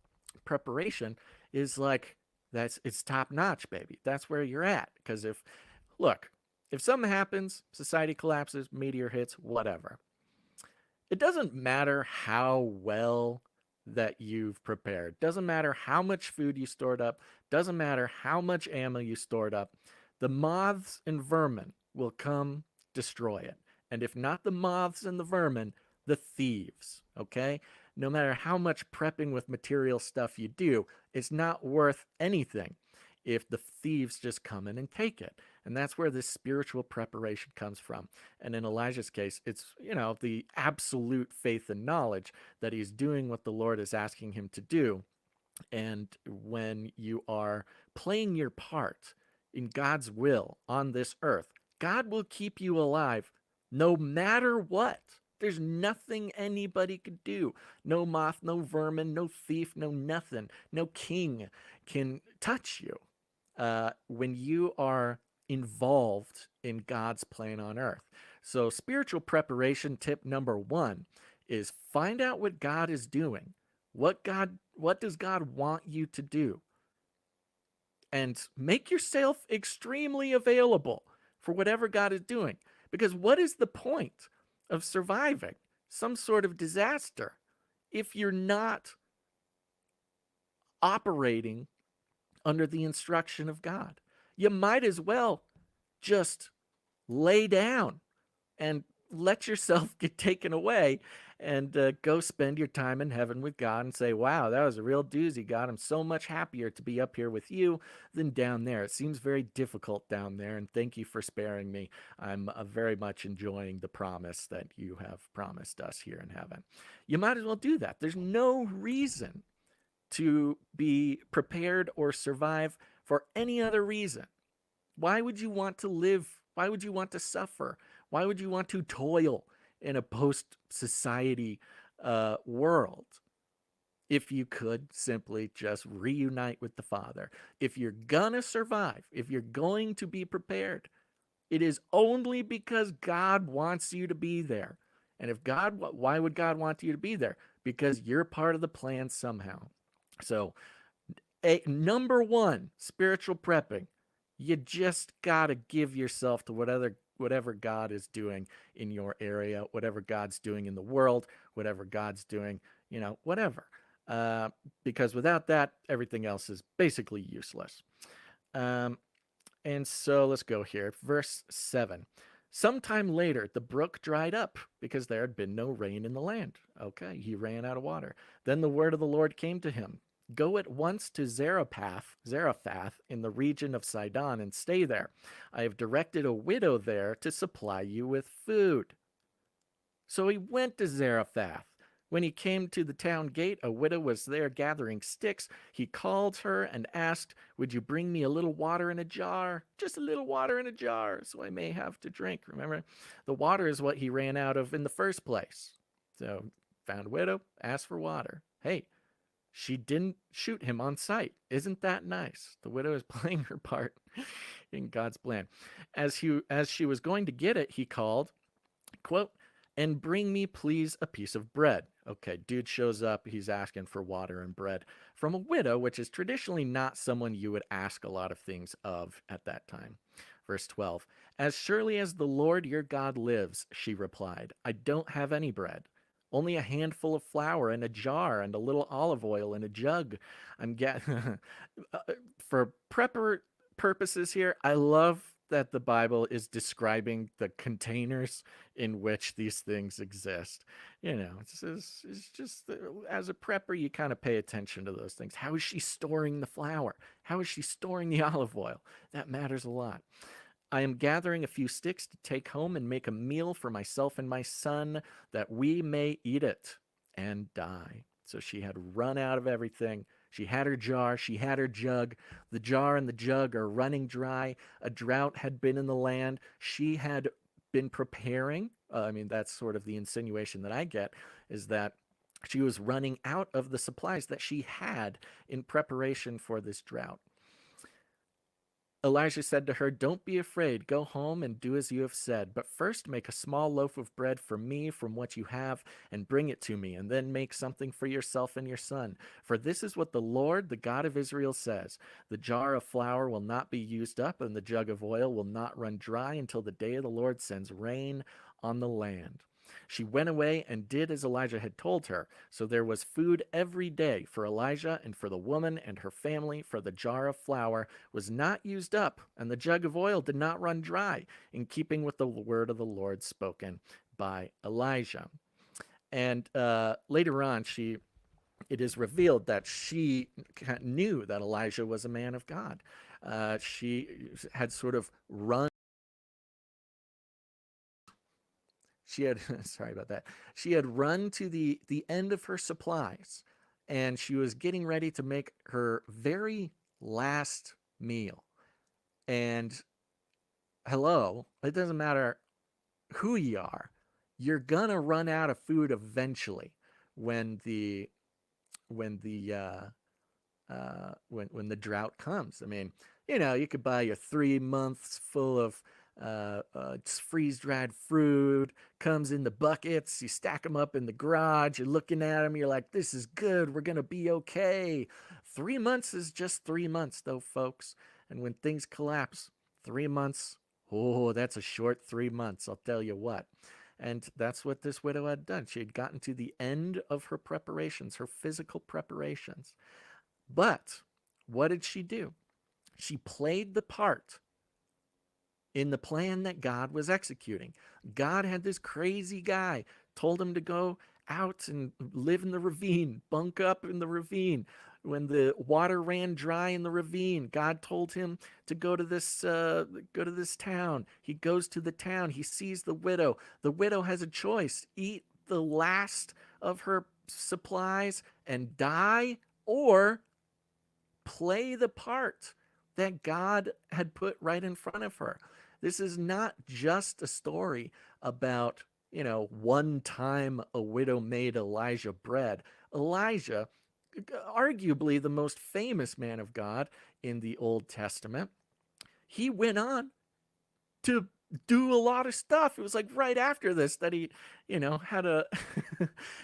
preparation is like, it's top notch, baby. That's where you're at. Because if something happens, society collapses, meteor hits, whatever, it doesn't matter how well that you've prepared. Doesn't matter how much food you stored up. Doesn't matter how much ammo you stored up. The moths and vermin will come destroy it. And if not the moths and the vermin, the thieves, okay? No matter how much prepping with material stuff you do, it's not worth anything if the thieves just come in and take it. And that's where this spiritual preparation comes from. And in Elijah's case, it's, the absolute faith and knowledge that he's doing what the Lord is asking him to do. And when you are playing your part in God's will on this earth, God will keep you alive no matter what. There's nothing anybody could do. No moth, no vermin, no thief, no nothing. No king can touch you when you are involved in God's plan on earth. So spiritual preparation tip number 1 is find out what God is doing. What does God want you to do? And make yourself extremely available for whatever God is doing. Because what is the point of surviving some sort of disaster if you're not operating under the instruction of God? You might as well just lay down and let yourself get taken away and go spend your time in heaven with God and say, wow, that was a real doozy, God. I'm so much happier to be up here with you than down there. It seems very difficult down there, and thank you for sparing me. I'm very much enjoying the promise that you have promised us here in heaven. You might as well do that. There's no reason to be prepared or survive for any other reason. Why would you want to live? Why would you want to suffer? Why would you want to toil in a post-society world if you could simply just reunite with the Father? If you're gonna survive, if you're going to be prepared, it is only because God wants you to be there. And why would God want you to be there? Because you're part of the plan somehow. So, number 1, spiritual prepping. You just gotta give yourself to whatever God is doing in your area, whatever God's doing in the world, whatever God's doing, whatever. Because without that, everything else is basically useless. And so let's go here. Verse 7. Sometime later, the brook dried up because there had been no rain in the land. Okay, he ran out of water. Then the word of the Lord came to him. Go at once to Zarephath in the region of Sidon and stay there. I have directed a widow there to supply you with food. So he went to Zarephath. When he came to the town gate, a widow was there gathering sticks. He called her and asked, would you bring me a little water in a jar? Just a little water in a jar, so I may have to drink. Remember, the water is what he ran out of in the first place. So found a widow, asked for water. Hey, she didn't shoot him on sight. Isn't that nice? The widow is playing her part in God's plan. As she was going to get it, he called, quote, and bring me, please, a piece of bread. Okay, dude shows up. He's asking for water and bread from a widow, which is traditionally not someone you would ask a lot of things of at that time. Verse 12, as surely as the Lord your God lives, she replied, I don't have any bread. Only a handful of flour in a jar and a little olive oil in a jug. I'm getting for prepper purposes here. I love that the Bible is describing the containers in which these things exist. You know, it's just as a prepper, you kind of pay attention to those things. How is she storing the flour? How is she storing the olive oil? That matters a lot. I am gathering a few sticks to take home and make a meal for myself and my son that we may eat it and die. So she had run out of everything. She had her jar, she had her jug. The jar and the jug are running dry. A drought had been in the land. She had been preparing. That's sort of the insinuation that I get, is that she was running out of the supplies that she had in preparation for this drought. Elijah said to her, don't be afraid. Go home and do as you have said. But first make a small loaf of bread for me from what you have and bring it to me. And then make something for yourself and your son. For this is what the Lord, the God of Israel, says. The jar of flour will not be used up and the jug of oil will not run dry until the day of the Lord sends rain on the land. She went away and did as Elijah had told her. So there was food every day for Elijah and for the woman and her family, for the jar of flour was not used up, and the jug of oil did not run dry, in keeping with the word of the Lord spoken by Elijah. And later on, it is revealed that she knew that Elijah was a man of God. She had sort of run. She had, sorry about that. She had run to the end of her supplies, and she was getting ready to make her very last meal. And hello, it doesn't matter who you are, you're gonna run out of food eventually when the drought comes. I mean, you could buy your 3 months full of freeze-dried fruit, comes in the buckets, you stack them up in the garage, you're looking at them, you're like, this is good, we're gonna be okay. 3 months is just 3 months though, folks. And when things collapse, 3 months, oh, that's a short 3 months, I'll tell you what. And that's what this widow had done. She had gotten to the end of her preparations, her physical preparations. But what did she do? She played the part in the plan that God was executing. God had this crazy guy, told him to go out and live in the ravine, bunk up in the ravine. When the water ran dry in the ravine, God told him to go to this town. He goes to the town. He sees the widow. The widow has a choice: eat the last of her supplies and die, or play the part that God had put right in front of her. This is not just a story about, one time a widow made Elijah bread. Elijah, arguably the most famous man of God in the Old Testament, he went on to do a lot of stuff. It was like right after this that he, had a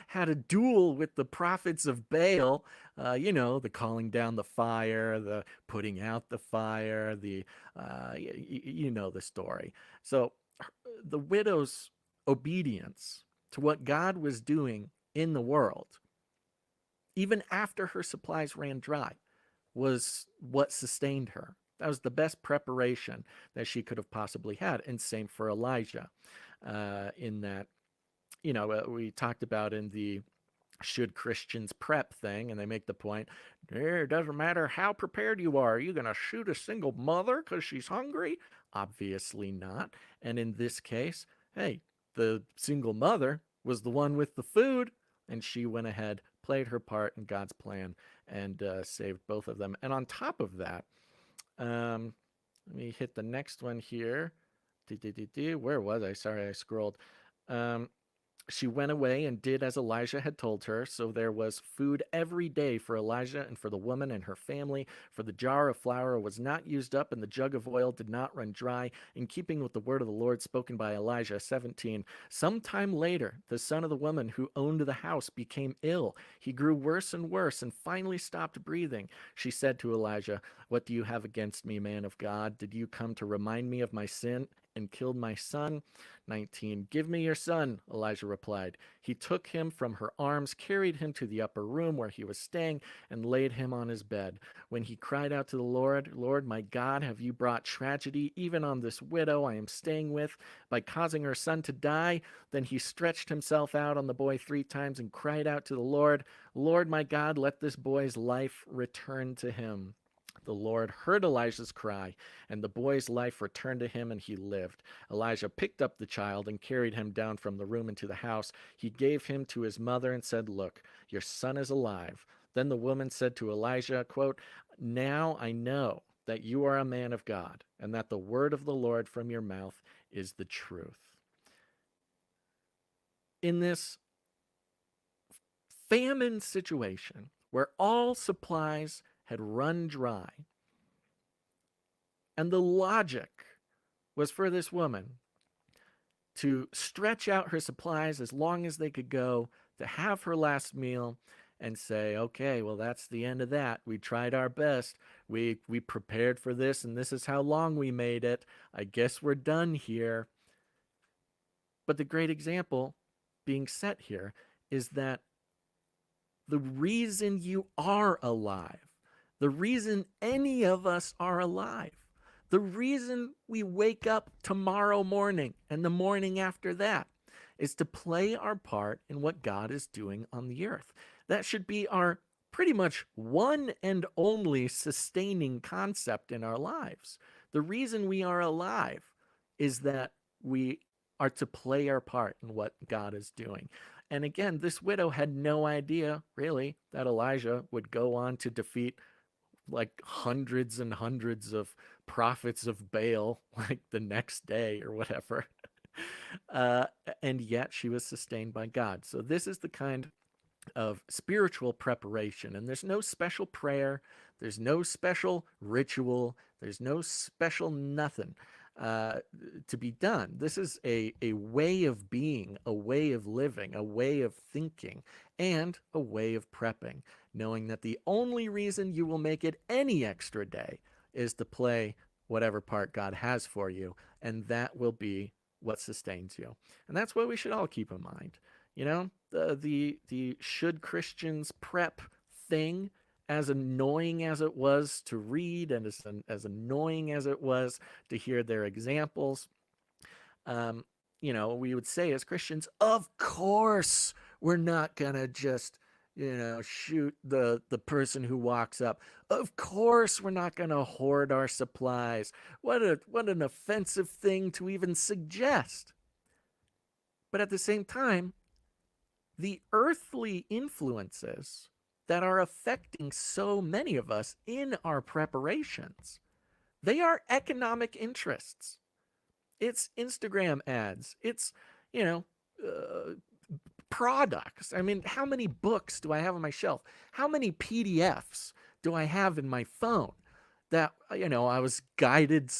had a duel with the prophets of Baal. The calling down the fire, the putting out the fire, the the story. So the widow's obedience to what God was doing in the world, even after her supplies ran dry, was what sustained her. That was the best preparation that she could have possibly had. And same for Elijah, in that, we talked about in the should Christians prep thing, and they make the point, it doesn't matter how prepared you are you going to shoot a single mother because she's hungry? Obviously not. And in this case, hey, the single mother was the one with the food, and she went ahead, played her part in God's plan, and saved both of them. And on top of that, let me hit the next one here. Where was I? Sorry, I scrolled. Um, she went away and did as Elijah had told her. So there was food every day for Elijah and for the woman and her family. For the jar of flour was not used up, and the jug of oil did not run dry, in keeping with the word of the Lord spoken by Elijah. 17. Sometime later, the son of the woman who owned the house became ill. He grew worse and worse and finally stopped breathing. She said to Elijah, "What do you have against me, man of God? Did you come to remind me of my sin and killed my son?" 19. "Give me your son," Elijah replied. He took him from her arms, carried him to the upper room where he was staying, and laid him on his bed. When he cried out to the Lord, "Lord, my God, have you brought tragedy even on this widow I am staying with by causing her son to die?" Then he stretched himself out on the boy 3 times and cried out to the Lord, "Lord, my God, let this boy's life return to him." The Lord heard Elijah's cry, and the boy's life returned to him, and he lived. Elijah picked up the child and carried him down from the room into the house. He gave him to his mother and said, "Look, your son is alive." Then the woman said to Elijah, quote, "Now I know that you are a man of God, and that the word of the Lord from your mouth is the truth." In this famine situation where all supplies had run dry, and the logic was for this woman to stretch out her supplies as long as they could go, to have her last meal, and say, okay, well, that's the end of that. We tried our best. We prepared for this, and this is how long we made it. I guess we're done here. But the great example being set here is that the reason you are alive, the reason any of us are alive, the reason we wake up tomorrow morning and the morning after that, is to play our part in what God is doing on the earth. That should be our pretty much one and only sustaining concept in our lives. The reason we are alive is that we are to play our part in what God is doing. And again, this widow had no idea, really, that Elijah would go on to defeat like hundreds and hundreds of prophets of Baal, like the next day or whatever. And yet she was sustained by God. So this is the kind of spiritual preparation. And there's no special prayer. There's no special ritual. There's no special nothing to be done. This is a way of being, a way of living, a way of thinking, and a way of prepping, knowing that the only reason you will make it any extra day is to play whatever part God has for you, and that will be what sustains you. And that's what we should all keep in mind. You know, the should Christians prep thing, as annoying as it was to read and as annoying as it was to hear their examples, we would say as Christians, of course, we're not going to just, shoot the person who walks up. Of course, we're not going to hoard our supplies. What an offensive thing to even suggest. But at the same time, the earthly influences that are affecting so many of us in our preparations, they are economic interests. It's Instagram ads. It's, products. I mean, how many books do I have on my shelf? How many PDFs do I have in my phone that, I was guided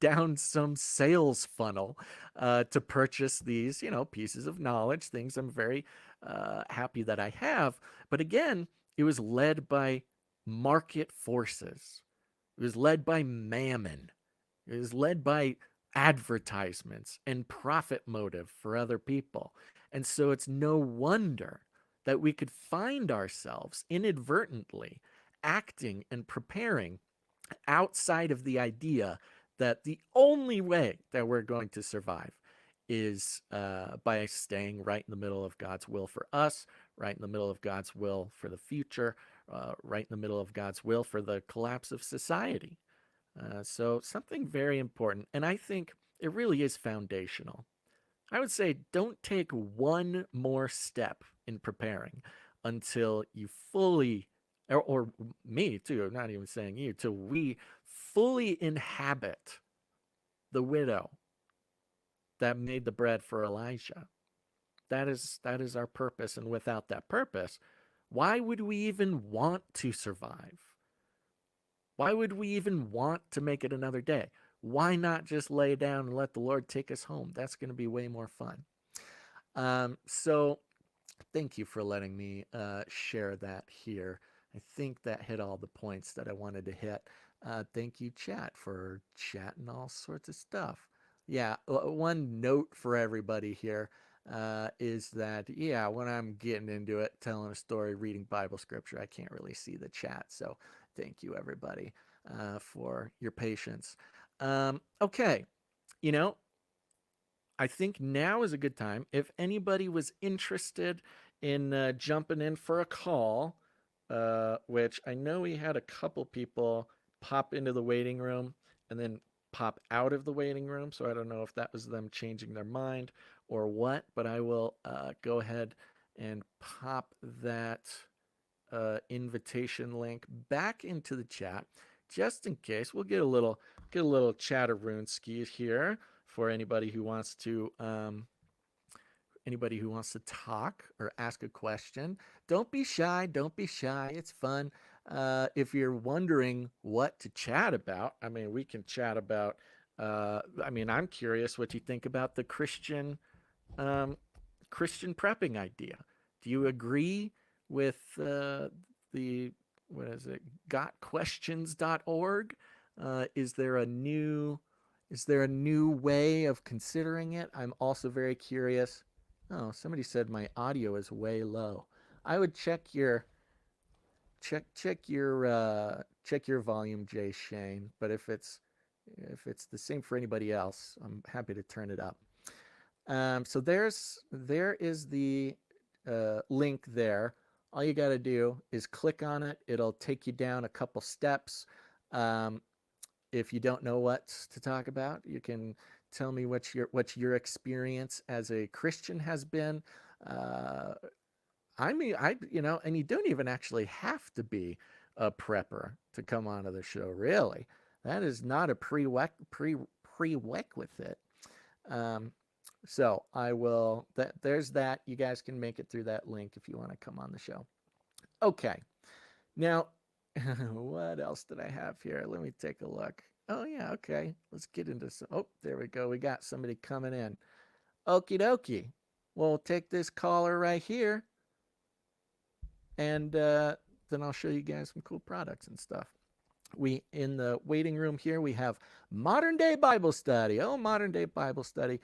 down some sales funnel to purchase these, pieces of knowledge, things I'm very happy that I have. But again, it was led by market forces. It was led by mammon. It was led by advertisements and profit motive for other people. And so it's no wonder that we could find ourselves inadvertently acting and preparing outside of the idea that the only way that we're going to survive is by staying right in the middle of God's will for us, right in the middle of God's will for the future, right in the middle of God's will for the collapse of society. So something very important, and I think it really is foundational. I would say don't take one more step in preparing until you fully, or me too, I'm not even saying you, till we fully inhabit the widow that made the bread for Elijah. That is our purpose, and without that purpose, why would we even want to survive? Why would we even want to make it another day? Why not just lay down and let the Lord take us home? That's going to be way more fun. So thank you for letting me share that here. I think that hit all the points that I wanted to hit. Thank you, chat, for chatting all sorts of stuff. Yeah, one note for everybody here is that, yeah, when I'm getting into it, telling a story, reading Bible scripture, I can't really see the chat. So thank you, everybody, for your patience. Okay, you know, I think now is a good time. If anybody was interested in jumping in for a call, which I know we had a couple people pop into the waiting room and then pop out of the waiting room. So I don't know if that was them changing their mind or what, but I will go ahead and pop that invitation link back into the chat just in case. We'll get a little chatteroonski here for anybody who wants to talk or ask a question. Don't be shy. It's fun. If you're wondering what to chat about, I mean, we can chat about. I'm curious what you think about the Christian prepping idea. Do you agree with the what is it? Gotquestions.org? Is there a new way of considering it? I'm also very curious. Oh, somebody said my audio is way low. I would check your volume, Jay Shane. But if it's the same for anybody else, I'm happy to turn it up. So there is the link there. All you got to do is click on it. It'll take you down a couple steps. If you don't know what to talk about, you can tell me what your experience as a Christian has been. And you don't even actually have to be a prepper to come onto the show. Really, that is not a prerequisite. So I will. There's that. You guys can make it through that link if you want to come on the show. Okay. Now, what else did I have here? Let me take a look. Oh, yeah, okay. Let's get into some. Oh, there we go. We got somebody coming in. Okie dokie. We'll take this caller right here. And then I'll show you guys some cool products and stuff. In the waiting room here, we have Modern Day Bible Study. Oh, Modern Day Bible Study.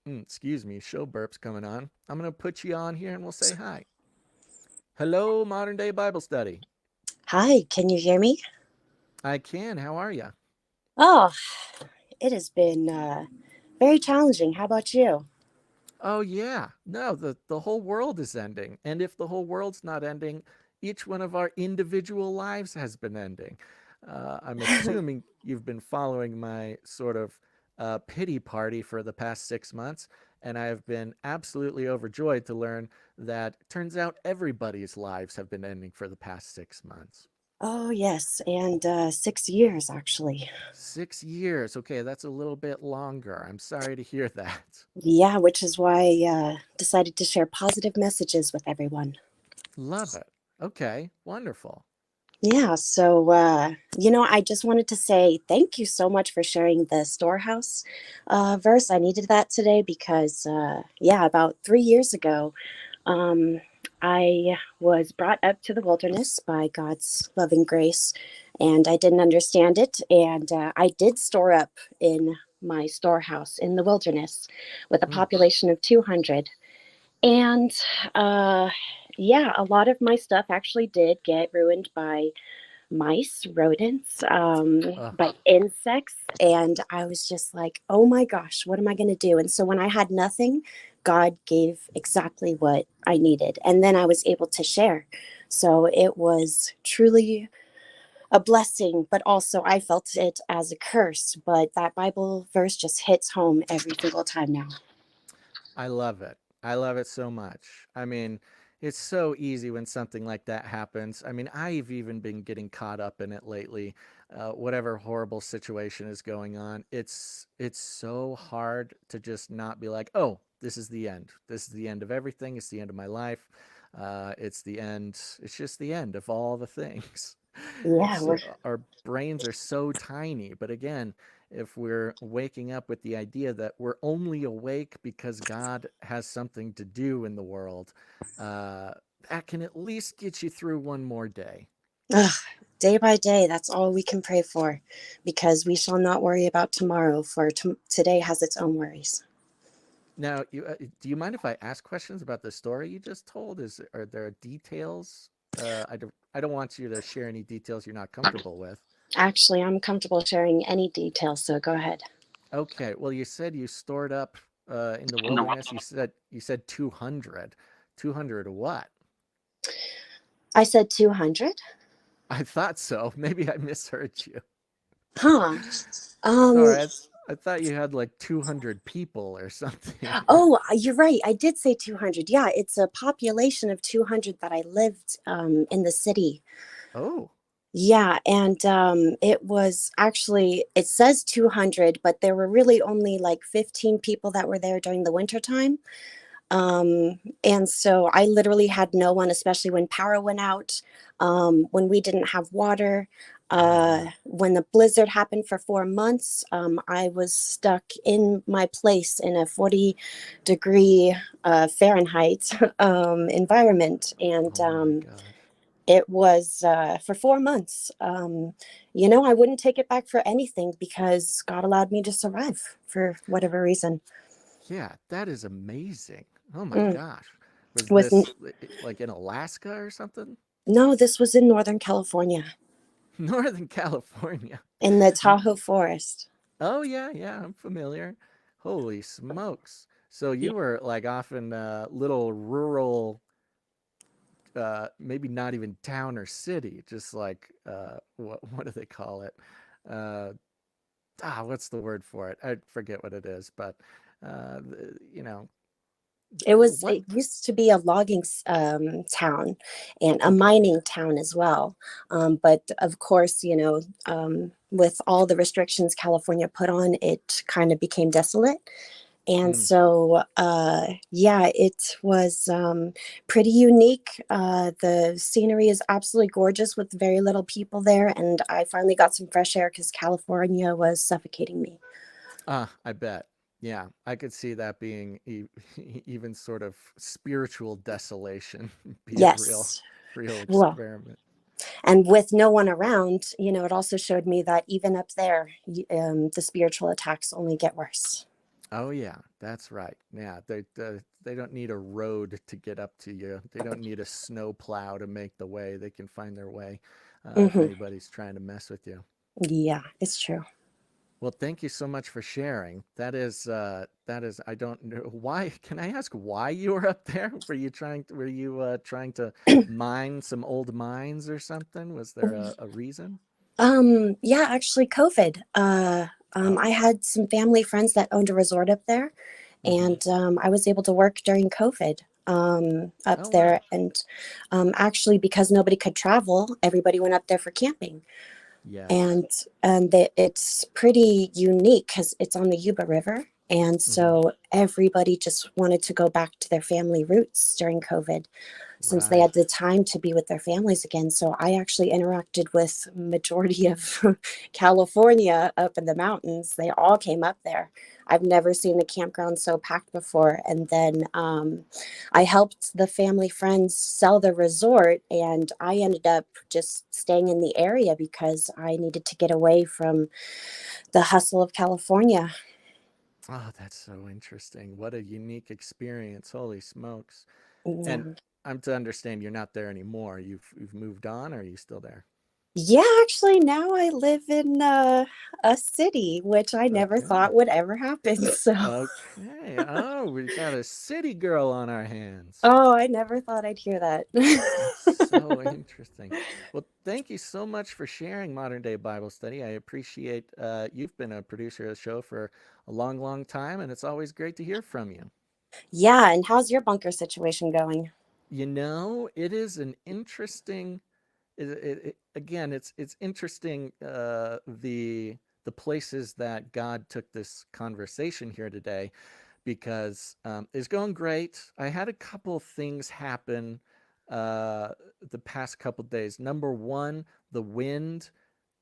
Excuse me, show burp's coming on. I'm going to put you on here and we'll say hi. Hello, Modern Day Bible Study. Hi, can you hear me? I can. How are you? Oh, it has been very challenging. How about you? Oh, yeah. No, the whole world is ending. And if the whole world's not ending, each one of our individual lives has been ending. I'm assuming you've been following my sort of pity party for the past 6 months. And I have been absolutely overjoyed to learn that it turns out everybody's lives have been ending for the past 6 months. Oh, yes. And 6 years, actually. 6 years. Okay, that's a little bit longer. I'm sorry to hear that. Yeah, which is why I decided to share positive messages with everyone. Love it. Okay, wonderful. Yeah, so, I just wanted to say thank you so much for sharing the storehouse verse. I needed that today because, about 3 years ago, I was brought up to the wilderness by God's loving grace, and I didn't understand it. And I did store up in my storehouse in the wilderness with a population of 200. And a lot of my stuff actually did get ruined by mice, rodents, Ugh. by insects. And I was just like, oh my gosh, what am I going to do? And so when I had nothing, God gave exactly what I needed. And then I was able to share. So it was truly a blessing, but also I felt it as a curse. But that Bible verse just hits home every single time now. I love it. I love it so much. I mean, it's so easy when something like that happens. I mean, I've even been getting caught up in it lately. Whatever horrible situation is going on, it's so hard to just not be like, oh, this is the end. This is the end of everything. It's the end of my life. It's the end. It's just the end of all the things. Yeah, It's our brains are so tiny, but again, if we're waking up with the idea that we're only awake because God has something to do in the world, uh, that can at least get you through one more day. ugh, day by day, that's all we can pray for, because we shall not worry about tomorrow, for today has its own worries. Now, do you mind if I ask questions about the story you just told? Are there details? I don't want you to share any details you're not comfortable with. Actually, I'm comfortable sharing any details, so go ahead. Okay. Well, you said you stored up in the wilderness. You said 200. 200 what? I said 200. I thought so. Maybe I misheard you. Huh. Um, Sorry, I thought you had like 200 people or something. oh, you're right. I did say 200. Yeah, it's a population of 200 that I lived in the city. Oh, Yeah, and it was actually, it says 200, but there were really only like 15 people that were there during the winter time. And so I literally had no one, especially when power went out, when we didn't have water, oh yeah. when the blizzard happened for 4 months. I was stuck in my place in a 40-degree Fahrenheit environment. And Oh my gosh. it was for 4 months. I wouldn't take it back for anything because God allowed me to survive for whatever reason. Yeah, that is amazing. Oh my Mm. gosh. Was With this like in Alaska or something? No, this was in Northern California, Northern California. in the N- Tahoe Forest. Oh yeah, yeah, I'm familiar. Holy smokes. So Yeah. you were like off in a little rural maybe not even town or city, just like what do they call it? Uh what's the word for it? I forget what it is, but you know, what It used to be a logging town and a okay. mining town as well. But of course, with all the restrictions California put on, it kind of became desolate. And Mm. so, yeah, it was pretty unique. The scenery is absolutely gorgeous with very little people there. And I finally got some fresh air because California was suffocating me. I bet. Yeah, I could see that being even sort of spiritual desolation be a Yes. real Well, experiment. and with no one around, it also showed me that even up there, the spiritual attacks only get worse. Oh yeah, that's right. Yeah, they don't need a road to get up to you. They don't need a snow plow to make the way. They can find their way if Hmm. anybody's trying to mess with you. Yeah, it's true. Well, thank you so much for sharing. That is I don't know why. Can I ask why you were up there? Were you trying to mine some old mines or something? Was there a reason? Yeah, actually, COVID. Oh. I had some family friends that owned a resort up there, Mm-hmm. and I was able to work during COVID up Oh there. wow. And actually, because nobody could travel, everybody went up there for camping. Yes. And it's pretty unique because it's on the Yuba River, and Mm-hmm. so everybody just wanted to go back to their family roots during COVID, since they Right. had the time to be with their families again. So I actually interacted with majority of California up in the mountains. They all came up there. I've never seen the campground so packed before. And then I helped the family friends sell the resort, and I ended up just staying in the area because I needed to get away from the hustle of California. Oh, that's so interesting. What a unique experience. Holy smokes. And Yeah. I'm to understand you're not there anymore. You've moved on, or are you still there? Yeah, actually, now I live in a city, which I never Okay. thought would ever happen. So, Okay. Oh, we got a city girl on our hands. oh, I never thought I'd hear that. That's so interesting. Well, thank you so much for sharing modern day Bible study. I appreciate you've been a producer of the show for a long, long time, and it's always great to hear from you. Yeah, and how's your bunker situation going? It is an interesting. Again, it's interesting the places that God took this conversation here today because it's going great. I had a couple things happen uh, the past couple days. Number one, the wind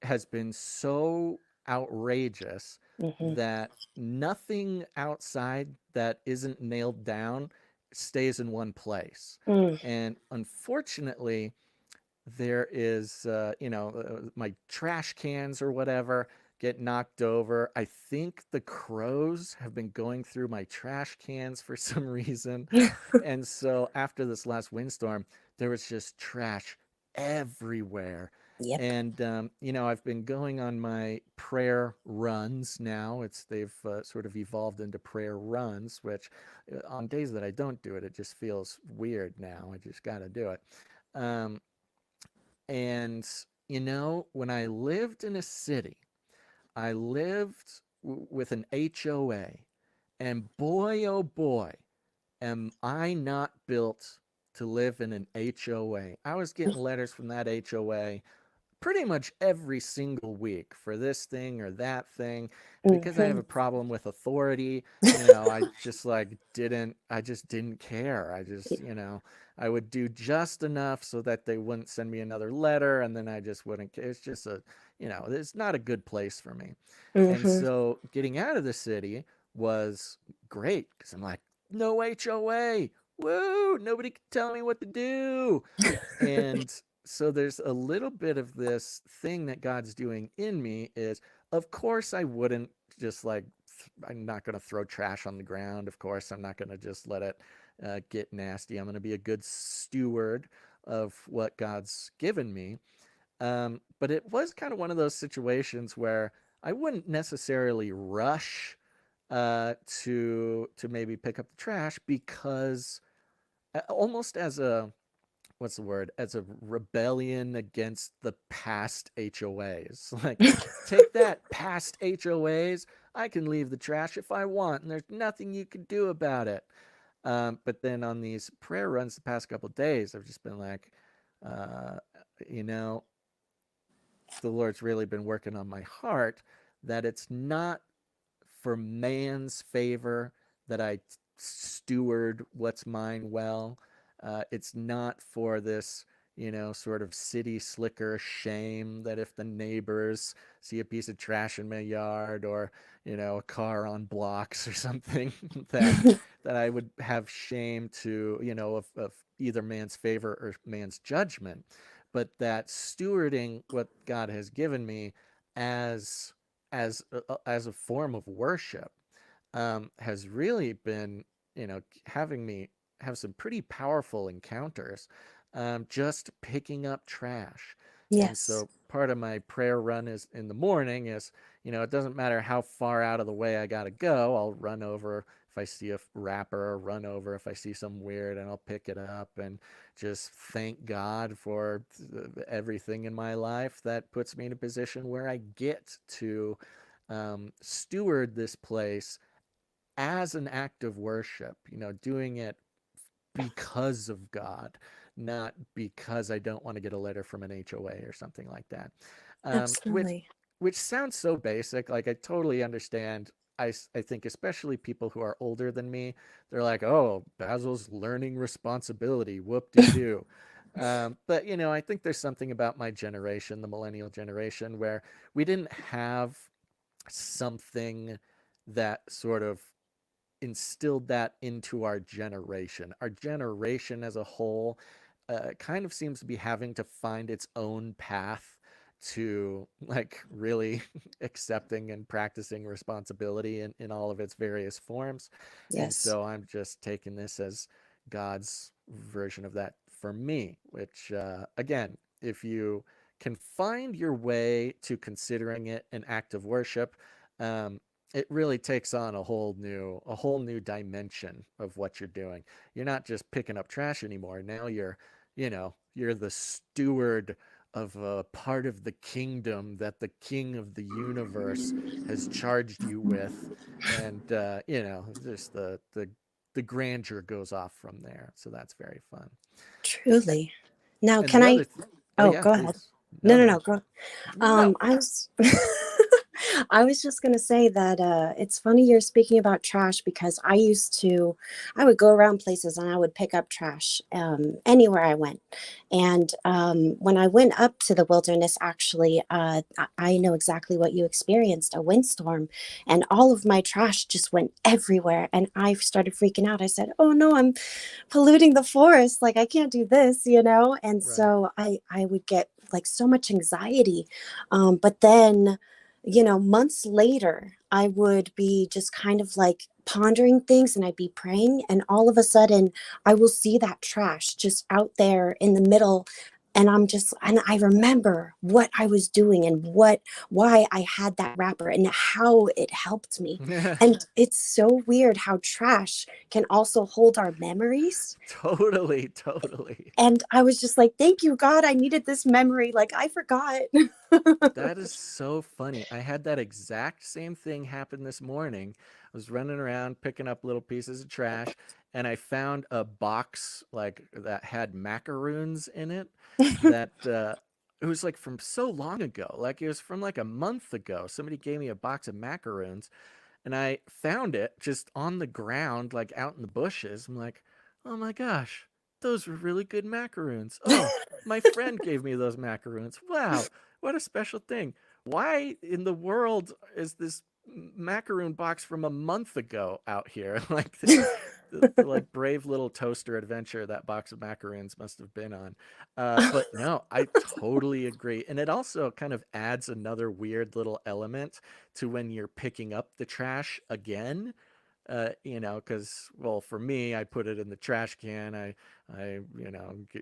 has been so outrageous Hmm. that nothing outside that isn't nailed down stays in one place. Mm, And unfortunately, there is, my trash cans or whatever get knocked over. I think the crows have been going through my trash cans for some reason. And so after this last windstorm, there was just trash everywhere. yep. And I've been going on my prayer runs now. They've sort of evolved into prayer runs, which on days that I don't do it, it just feels weird now. I just got to do it. Um, and, when I lived in a city, I lived with an HOA. And boy, oh boy, am I not built to live in an HOA. I was getting letters from that HOA pretty much every single week for this thing or that thing. And because I have Hmm. a problem with authority, I just didn't care. I would do just enough so that they wouldn't send me another letter, and then I just wouldn't care. It's just it's not a good place for me. And Hmm. so getting out of the city was great because I'm like, no HOA. Woo! Nobody can tell me what to do. And so there's a little bit of this thing that God's doing in me is, of course, I wouldn't just I'm not going to throw trash on the ground. Of course, I'm not going to just let it get nasty. I'm going to be a good steward of what God's given me. But it was kind of one of those situations where I wouldn't necessarily rush to maybe pick up the trash because almost as a what's the word, as a rebellion against the past HOAs. Like, take that, past HOAs. I can leave the trash if I want, and there's nothing you can do about it. But then on these prayer runs the past couple of days, I've just been like, uh, you know, the Lord's really been working on my heart that it's not for man's favor that I steward what's mine well. It's not for this, sort of city slicker shame that if the neighbors see a piece of trash in my yard or, a car on blocks or something that I would have shame to, of either man's favor or man's judgment, but that stewarding what God has given me as as a form of worship has really been, having me have some pretty powerful encounters just picking up trash. And Yes. so part of my prayer run is in the morning is, it doesn't matter how far out of the way I got to go. I'll run over if I see a wrapper, or run over if I see something weird, and I'll pick it up and just thank God for everything in my life that puts me in a position where I get to steward this place as an act of worship, doing it because of God, not because I don't want to get a letter from an HOA or something like that. Which Absolutely. sounds so basic. Like, I totally understand. I think especially people who are older than me, they're like, oh, Basil's learning responsibility. Whoop de doo. But, I think there's something about my generation, the millennial generation, where we didn't have something that sort of instilled that into our generation. Our generation as a whole kind of seems to be having to find its own path to like really accepting and practicing responsibility in all of its various forms. And Yes. so I'm just taking this as God's version of that for me, which again, if you can find your way to considering it an act of worship, um, it really takes on a whole new dimension of what you're doing. You're not just picking up trash anymore. Now you're the steward of a part of the kingdom that the king of the universe has charged you with, and just the grandeur goes off from there. So that's very fun. Truly. Now, And can the I? other oh Oh, yeah, go ahead. please. No, No, no, no, no. no. Go. No. I was I was just gonna say that it's funny you're speaking about trash because I would go around places and I would pick up trash anywhere I went. And when I went up to the wilderness, actually, I know exactly what you experienced, a windstorm, and all of my trash just went everywhere. And I started freaking out. I said, "Oh no, I'm polluting the forest. Like I can't do this, you know?" And Right. so I would get like so much anxiety. But then, months later, I would be just kind of like pondering things and I'd be praying, and all of a sudden I will see that trash just out there in the middle. And I remember what I was doing and why I had that wrapper and how it helped me. And it's so weird how trash can also hold our memories. Totally, totally. And I was just like, thank you, God, I needed this memory. Like I forgot. That is so funny. I had that exact same thing happen this morning. I was running around picking up little pieces of trash, and I found a box like that had macaroons in it that it was like from so long ago. Like it was from like a month ago. Somebody gave me a box of macaroons, and I found it just on the ground, like out in the bushes. I'm like, oh my gosh, those were really good macaroons. Oh, my friend gave me those macaroons. Wow, what a special thing. Why in the world is this macaroon box from a month ago out here? Like the like brave little toaster adventure that box of macaroons must have been on. But no, I totally agree. And it also kind of adds another weird little element to when you're picking up the trash again. Because, well, for me, I put it in the trash can.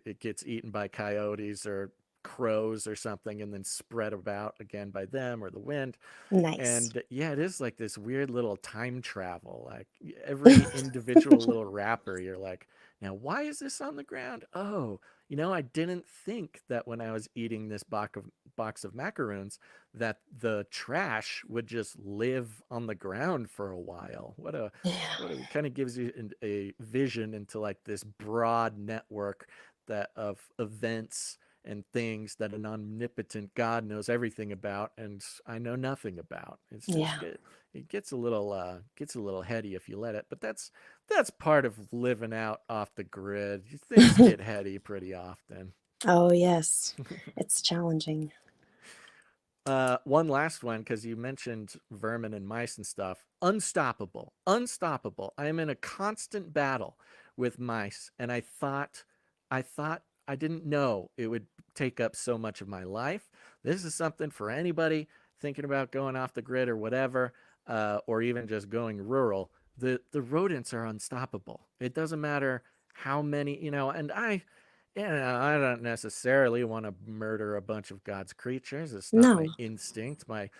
It gets eaten by coyotes or crows or something and then spread about again by them or the wind. Nice. And yeah, it is like this weird little time travel. Like every individual little wrapper, you're like, now why is this on the ground? Oh, I didn't think that when I was eating this box of macaroons that the trash would just live on the ground for a while. What a kind of gives you a vision into like this broad network that of events and things that an omnipotent God knows everything about, and I know nothing about. It's just Yeah. it gets a little heady if you let it, but that's part of living out off the grid. Things get heady pretty often. Oh, yes. It's challenging. One last one, because you mentioned vermin and mice and stuff. Unstoppable, unstoppable. I am in a constant battle with mice, and I thought I didn't know it would take up so much of my life. This is something for anybody thinking about going off the grid or whatever, or even just going rural. The rodents are unstoppable. It doesn't matter how many, and I don't necessarily want to murder a bunch of God's creatures. It's not No. my instinct. My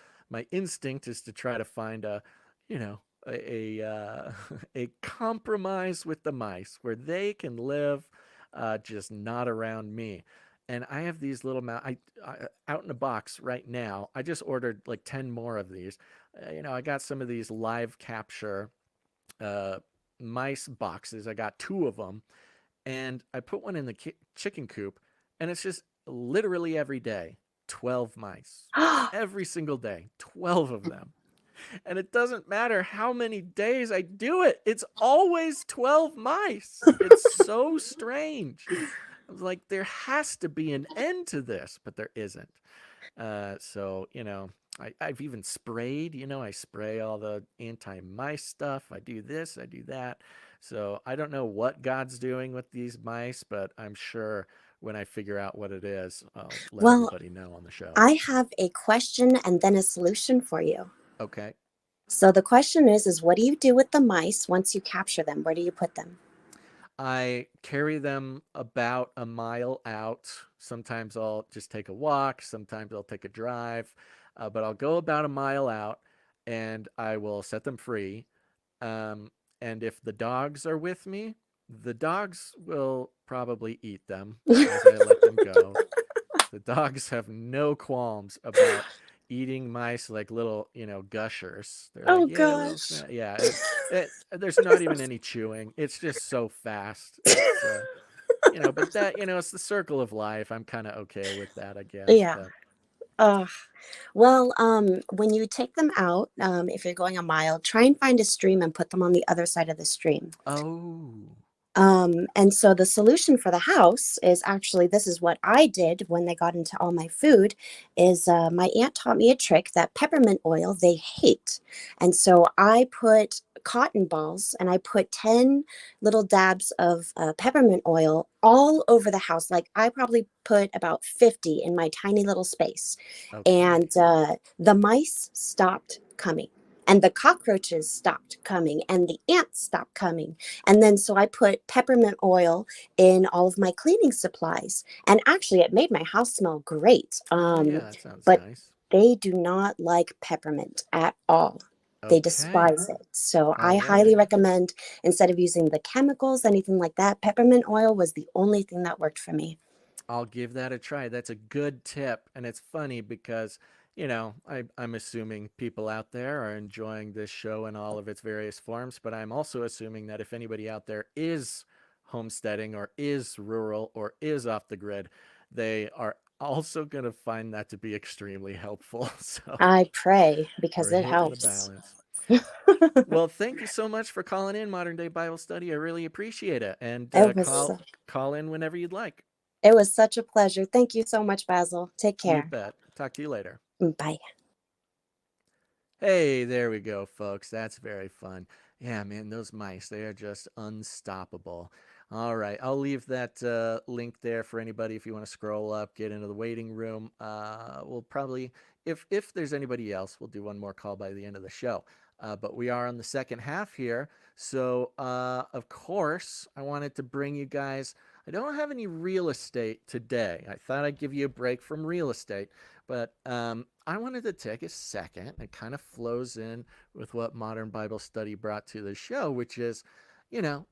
instinct is to try to find you know, a compromise with the mice where they can live, just not around me. And I have these little out in a box right now. I just ordered like 10 more of these. I got some of these live capture uh, mice boxes. I got two of them, and I put one in the chicken coop, and it's just literally every day 12 mice. Every single day, 12 of them. And it doesn't matter how many days I do it, it's always 12 mice. It's so strange. I was like, there has to be an end to this, but there isn't. I've even sprayed, I spray all the anti mice stuff. I do this, I do that. So I don't know what God's doing with these mice, but I'm sure when I figure out what it is, I'll let Well, everybody know on the show. I have a question and then a solution for you. Okay. So the question is what do you do with the mice once you capture them? Where do you put them? I carry them about a mile out. Sometimes I'll just take a walk, sometimes I'll take a drive, but I'll go about a mile out and I will set them free. Um, and if the dogs are with me, the dogs will probably eat them as I let them go. The dogs have no qualms about eating mice like little, gushers. They're like, Oh yeah, little gosh. snack. Yeah, there's not even any chewing. It's just so fast. But that, it's the circle of life. I'm kind of okay with that, I guess. Yeah. But Well, when you take them out, if you're going a mile, try and find a stream and put them on the other side of the stream. oh, And so the solution for the house is actually, this is what I did when they got into all my food, is my aunt taught me a trick that peppermint oil they hate. And so I put cotton balls and I put 10 little dabs of peppermint oil all over the house. Like I probably put about 50 in my tiny little space. okay. And the mice stopped coming. And the cockroaches stopped coming and the ants stopped coming. And then so I put peppermint oil in all of my cleaning supplies. And actually, it made my house smell great. Oh yeah, that sounds But nice. they do not like peppermint at all. They Okay. despise it. So All I highly right. recommend, instead of using the chemicals, anything like that, peppermint oil was the only thing that worked for me. I'll give that a try. That's a good tip. And it's funny because, I'm assuming people out there are enjoying this show in all of its various forms, but I'm also assuming that if anybody out there is homesteading or is rural or is off the grid, they are also going to find that to be extremely helpful. So I pray because we're it hitting the helps. balance. Well, thank you so much for calling in Modern Day Bible Study. I really appreciate it. And It was call in whenever you'd like. it was such a pleasure. Thank you so much, Basil. Take You care. bet. Talk to you later. Bye. Hey, there we go, folks. That's very fun. Yeah, man, those mice, they are just unstoppable. All right, I'll leave that link there for anybody if you want to scroll up, get into the waiting room. We'll probably, if there's anybody else, we'll do one more call by the end of the show. But we are on the second half here. So, of course, I wanted to bring you guys. I don't have any real estate today. I thought I'd give you a break from real estate, but I wanted to take a second. It kind of flows in with what Modern Bible Study brought to the show, which is,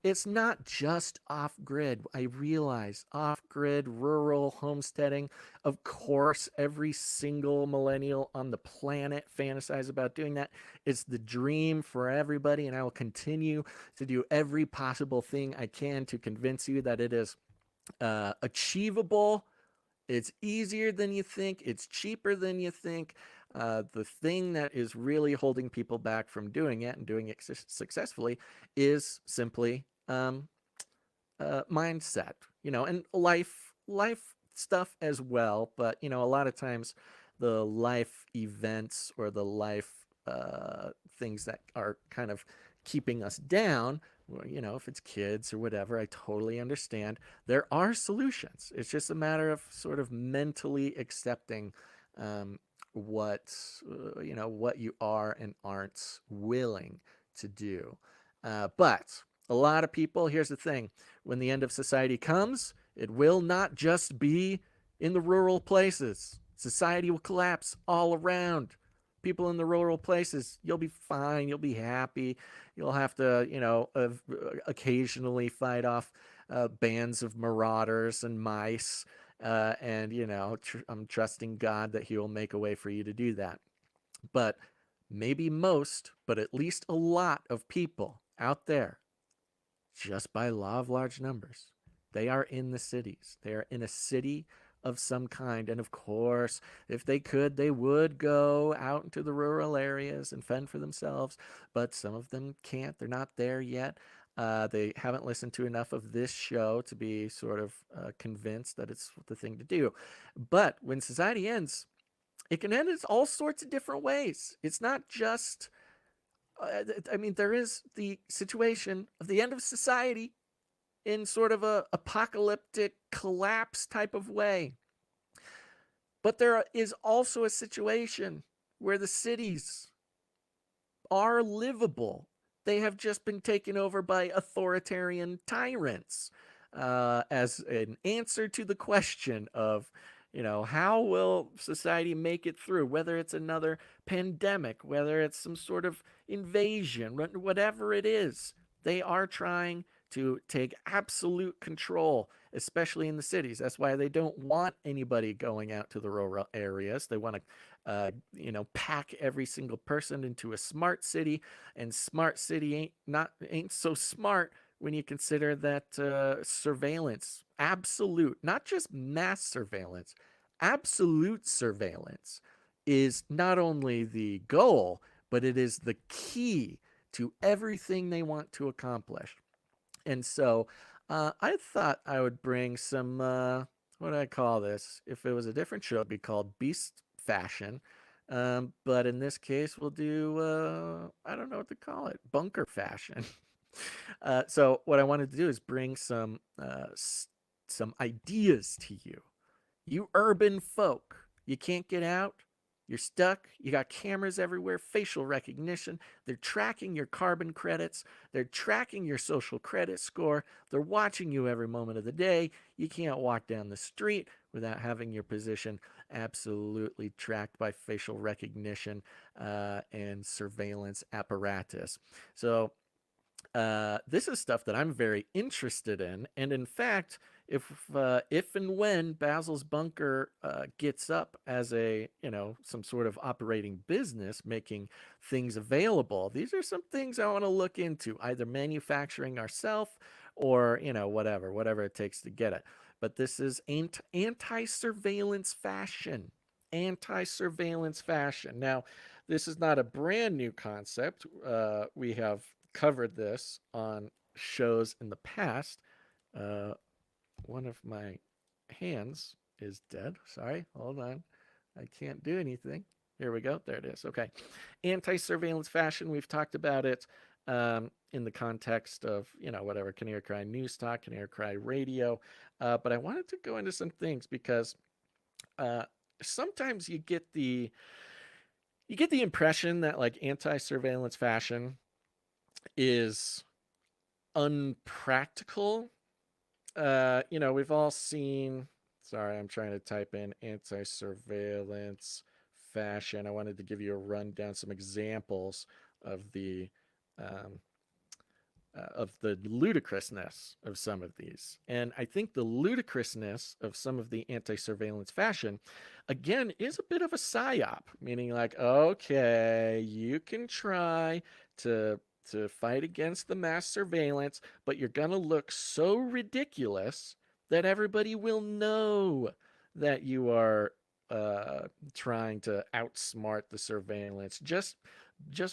it's not just off grid. I realize off grid, rural homesteading. Of course, every single millennial on the planet fantasizes about doing that. It's the dream for everybody, and I will continue to do every possible thing I can to convince you that it is achievable. It's easier than you think. It's cheaper than you think. The thing that is really holding people back from doing it and doing it successfully is simply mindset, and life stuff as well. But a lot of times, the life events or the life things that are kind of keeping us down. If it's kids or whatever, I totally understand. There are solutions. It's just a matter of sort of mentally accepting what what you are and aren't willing to do. But a lot of people, here's the thing: when the end of society comes, it will not just be in the rural places. Society will collapse all around. People in the rural places, you'll be fine. You'll be happy. You'll have to, occasionally fight off bands of marauders and mice. And, I'm trusting God that He will make a way for you to do that. But maybe most, but at least a lot of people out there, just by law of large numbers, they are in the cities. They are in a city of some kind. And of course, if they could, they would go out into the rural areas and fend for themselves. But some of them can't. They're not there yet. They haven't listened to enough of this show to be sort of convinced that it's the thing to do. But when society ends, it can end in all sorts of different ways. It's not just, there is the situation of the end of society in sort of a apocalyptic collapse type of way. But there is also a situation where the cities are livable They have just been taken over by authoritarian tyrants. As an answer to the question of, how will society make it through, whether it's another pandemic, whether it's some sort of invasion, whatever it is, they are trying to take absolute control, especially in the cities. That's why they don't want anybody going out to the rural areas. They want to, pack every single person into a smart city, and smart city ain't so smart when you consider that surveillance, absolute, not just mass surveillance, absolute surveillance is not only the goal, but it is the key to everything they want to accomplish. And so I thought I would bring some, what do I call this? If it was a different show, it'd be called Beast Fashion. But in this case, we'll do, I don't know what to call it, bunker fashion. So what I wanted to do is bring some ideas to you. You urban folk, you can't get out. You're stuck. You got cameras everywhere, facial recognition. They're tracking your carbon credits. They're tracking your social credit score. They're watching you every moment of the day. You can't walk down the street without having your position absolutely tracked by facial recognition and surveillance apparatus. So this is stuff that I'm very interested in. And in fact, if and when Basil's Bunker gets up as some sort of operating business, making things available, these are some things I want to look into, either manufacturing ourselves or, whatever it takes to get it. But this is anti-surveillance fashion. Anti-surveillance fashion. Now, this is not a brand new concept. We have covered this on shows in the past. One of my hands is dead. Sorry, hold on. I can't do anything. Here we go. There it is. Okay. Anti-surveillance fashion. We've talked about it in the context of, whatever, Canary Cry News Talk, Canary Cry Radio. But I wanted to go into some things because sometimes you get the impression that like anti-surveillance fashion is unpractical. We've all seen, sorry, I'm trying to type in anti-surveillance fashion. I wanted to give you a rundown, some examples of the ludicrousness of some of these. And I think the ludicrousness of some of the anti-surveillance fashion, again, is a bit of a psyop, meaning like, okay, you can try to fight against the mass surveillance, but you're going to look so ridiculous that everybody will know that you are trying to outsmart the surveillance just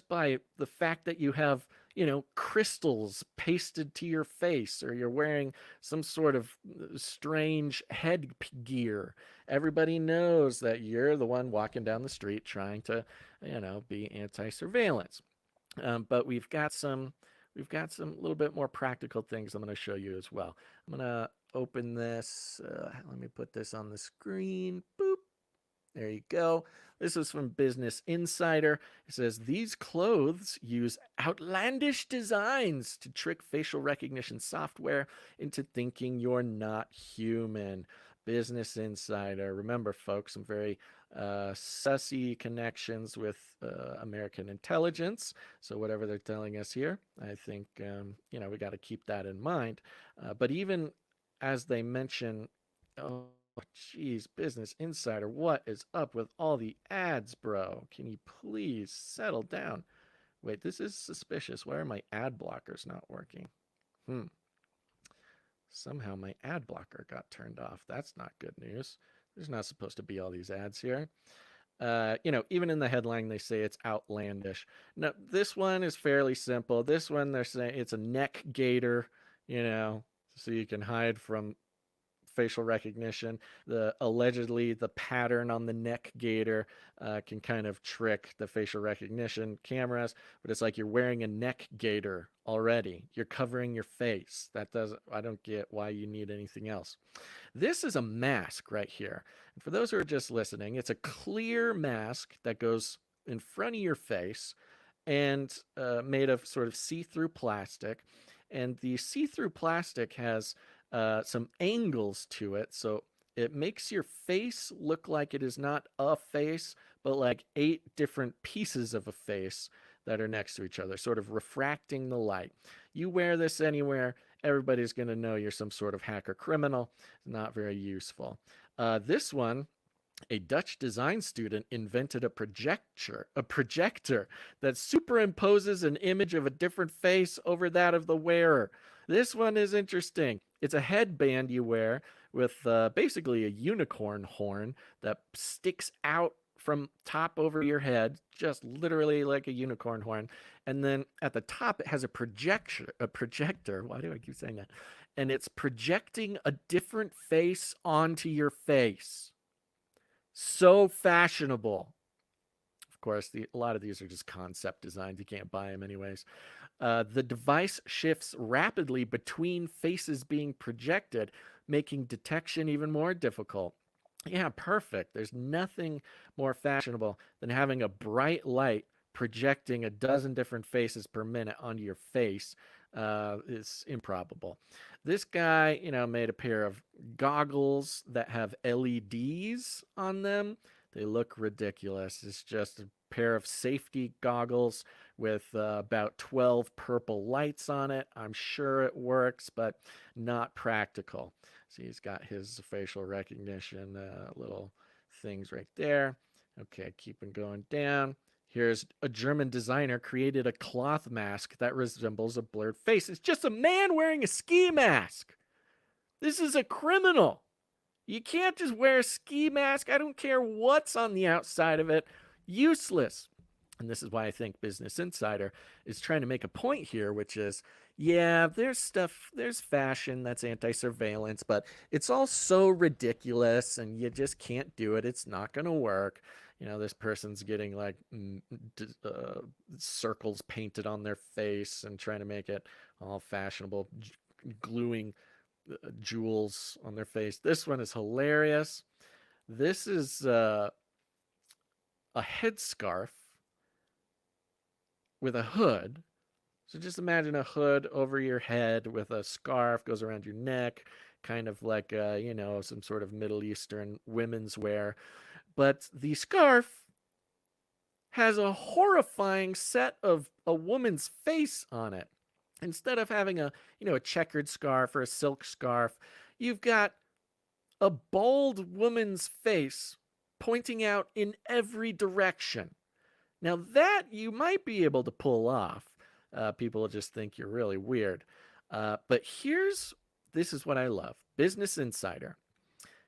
by the fact that you have, crystals pasted to your face, or you're wearing some sort of strange headgear. Everybody knows that you're the one walking down the street trying to, be anti-surveillance. But we've got some little bit more practical things I'm going to show you as well. I'm going to open this. Let me put this on the screen. Boop. There you go. This is from Business Insider. It says, these clothes use outlandish designs to trick facial recognition software into thinking you're not human. Business Insider. Remember, folks, some very sussy connections with American intelligence. So whatever they're telling us here, I think, we got to keep that in mind. But even as they mention, oh, geez, Business Insider, what is up with all the ads, bro? Can you please settle down? Wait, this is suspicious. Why are my ad blockers not working? Somehow my ad blocker got turned off. That's not good news. There's not supposed to be all these ads here. Even in the headline, they say it's outlandish. Now, this one is fairly simple. This one, they're saying it's a neck gaiter, so you can hide from facial recognition. Allegedly, the pattern on the neck gaiter can kind of trick the facial recognition cameras, but it's like you're wearing a neck gaiter already. You're covering your face. I don't get why you need anything else. This is a mask right here. And for those who are just listening, it's a clear mask that goes in front of your face, and made of sort of see-through plastic. And the see-through plastic has some angles to it, so it makes your face look like it is not a face, but like 8 different pieces of a face that are next to each other, sort of refracting the light. You wear this anywhere, everybody's going to know you're some sort of hacker criminal. Not very useful. This one, a Dutch design student invented a projector that superimposes an image of a different face over that of the wearer. This one is interesting. It's a headband you wear with basically a unicorn horn that sticks out from top over your head, just literally like a unicorn horn. And then at the top, it has a projector. Why do I keep saying that? And it's projecting a different face onto your face. So fashionable. Of course, a lot of these are just concept designs. You can't buy them anyways. The device shifts rapidly between faces being projected, making detection even more difficult. Yeah, perfect. There's nothing more fashionable than having a bright light projecting a dozen different faces per minute onto your face. It's improbable. This guy, made a pair of goggles that have LEDs on them. They look ridiculous. It's just a pair of safety goggles with about 12 purple lights on it. I'm sure it works, but not practical. See, he's got his facial recognition little things right there. Okay, keeping going down. Here's a German designer created a cloth mask that resembles a blurred face. It's just a man wearing a ski mask. This is a criminal. You can't just wear a ski mask. I don't care what's on the outside of it. Useless. And this is why I think Business Insider is trying to make a point here, which is, yeah, there's fashion that's anti-surveillance, but it's all so ridiculous and you just can't do it. It's not going to work. This person's getting like circles painted on their face and trying to make it all fashionable, gluing jewels on their face. This one is hilarious. This is a headscarf with a hood. So just imagine a hood over your head with a scarf goes around your neck, kind of like some sort of Middle Eastern women's wear. But the scarf has a horrifying set of a woman's face on it. Instead of having a checkered scarf or a silk scarf, you've got a bald woman's face pointing out in every direction. Now that you might be able to pull off. People will just think you're really weird. But this is what I love. Business Insider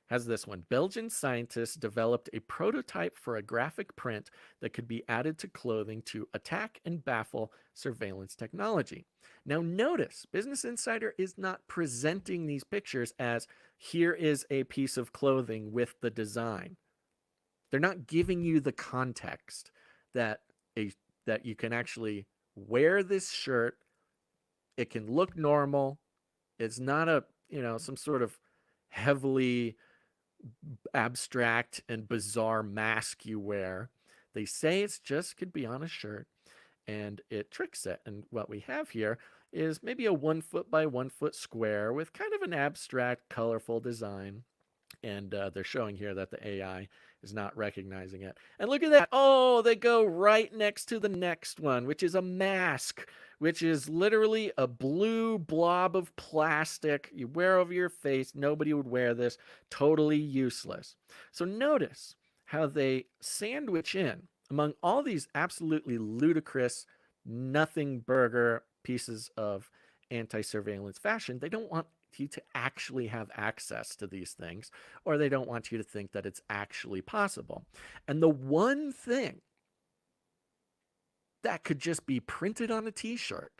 has this one. Belgian scientists developed a prototype for a graphic print that could be added to clothing to attack and baffle surveillance technology. Now notice, Business Insider is not presenting these pictures as, here is a piece of clothing with the design. They're not giving you the context that you can actually wear this shirt. It can look normal. It's not some sort of heavily abstract and bizarre mask you wear. They say it's just could be on a shirt, and it tricks it. And what we have here is maybe a 1 foot by 1 foot square with kind of an abstract, colorful design. And they're showing here that the AI is not recognizing it. And look at that. Oh, they go right next to the next one, which is a mask, which is literally a blue blob of plastic you wear over your face. Nobody would wear this. Totally useless. So notice how they sandwich in among all these absolutely ludicrous, nothing burger pieces of anti-surveillance fashion. They don't want you to actually have access to these things, or they don't want you to think that it's actually possible. And the one thing that could just be printed on a t-shirt,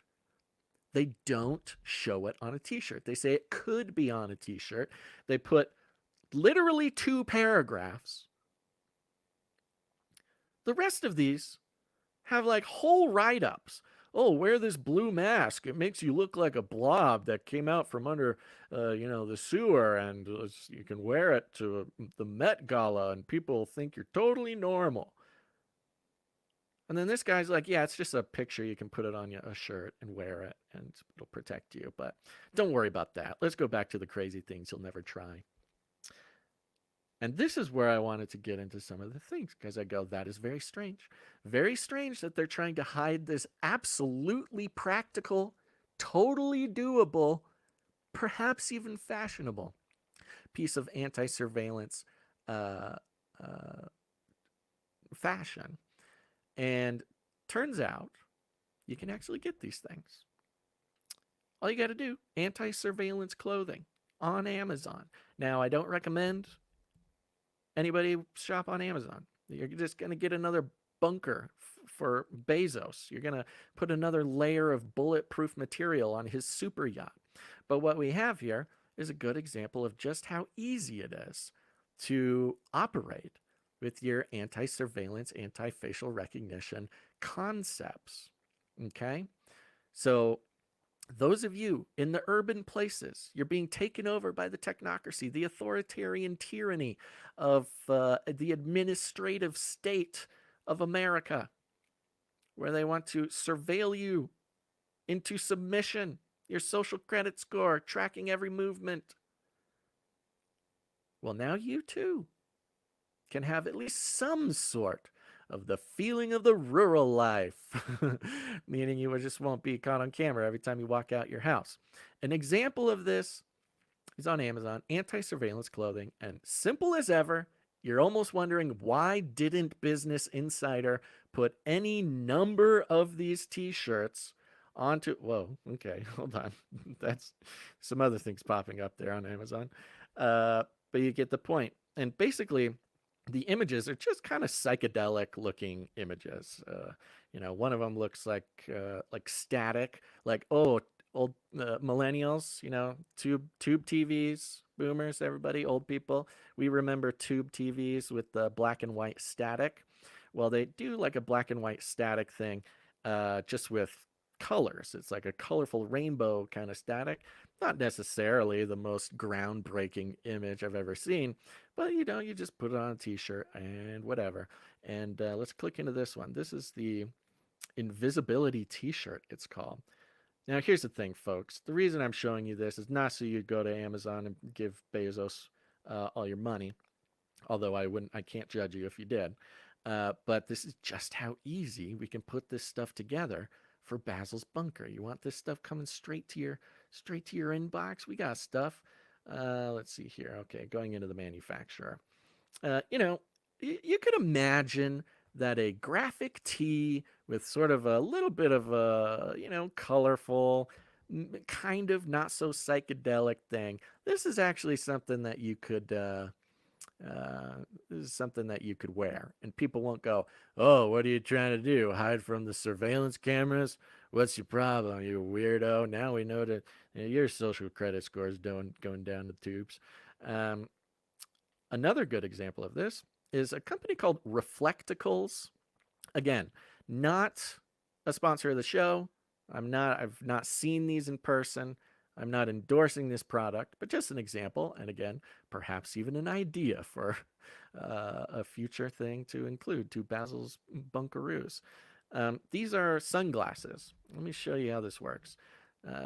they don't show it on a t-shirt. They say it could be on a t-shirt. They put literally 2 paragraphs. The rest of these have like whole write-ups. Oh, wear this blue mask. It makes you look like a blob that came out from under, the sewer, and you can wear it to the Met Gala, and people think you're totally normal. And then this guy's like, yeah, it's just a picture. You can put it on a shirt and wear it, and it'll protect you. But don't worry about that. Let's go back to the crazy things you'll never try. And this is where I wanted to get into some of the things, because I go, that is very strange. Very strange that they're trying to hide this absolutely practical, totally doable, perhaps even fashionable piece of anti-surveillance fashion. And turns out you can actually get these things. All you got to do, anti-surveillance clothing on Amazon. Now, I don't recommend anybody shop on Amazon. You're just going to get another bunker for Bezos. You're going to put another layer of bulletproof material on his super yacht. But what we have here is a good example of just how easy it is to operate with your anti-surveillance, anti-facial recognition concepts. Okay? So those of you in the urban places, you're being taken over by the technocracy, the authoritarian tyranny of the administrative state of America, where they want to surveil you into submission, your social credit score, tracking every movement. Well, now you too can have at least some sort of the feeling of the rural life, meaning you just won't be caught on camera every time you walk out your house. An example of this is on Amazon, anti-surveillance clothing, and simple as ever, you're almost wondering, why didn't Business Insider put any number of these t-shirts onto, whoa, okay, hold on. That's some other things popping up there on Amazon. But you get the point. And basically, the images are just kind of psychedelic looking images. One of them looks like static, like, oh, old millennials, tube TVs, boomers, everybody, old people. We remember tube TVs with the black and white static. Well, they do like a black and white static thing, just with colors. It's like a colorful rainbow kind of static. Not necessarily the most groundbreaking image I've ever seen, but you just put it on a t-shirt and whatever. And let's click into this one. This is the invisibility t-shirt, it's called. Now, here's the thing, folks. The reason I'm showing you this is not so you'd go to Amazon and give Bezos all your money, although I can't judge you if you did. But this is just how easy we can put this stuff together for Basil's bunker. You want this stuff coming straight to your inbox? We got stuff. Let's see here. Okay, going into the manufacturer. You could imagine that a graphic tee with sort of a little bit of a, colorful, kind of not so psychedelic thing. This is actually something that you could wear, and people won't go, oh, what are you trying to do? Hide from the surveillance cameras? What's your problem, you weirdo? Now we know that your social credit score is going down the tubes. Another good example of this is a company called Reflecticles. Again, not a sponsor of the show. I've not seen these in person. I'm not endorsing this product, but just an example. And again, perhaps even an idea for a future thing to include to Basil's Bunkaroos. These are sunglasses. Let me show you how this works.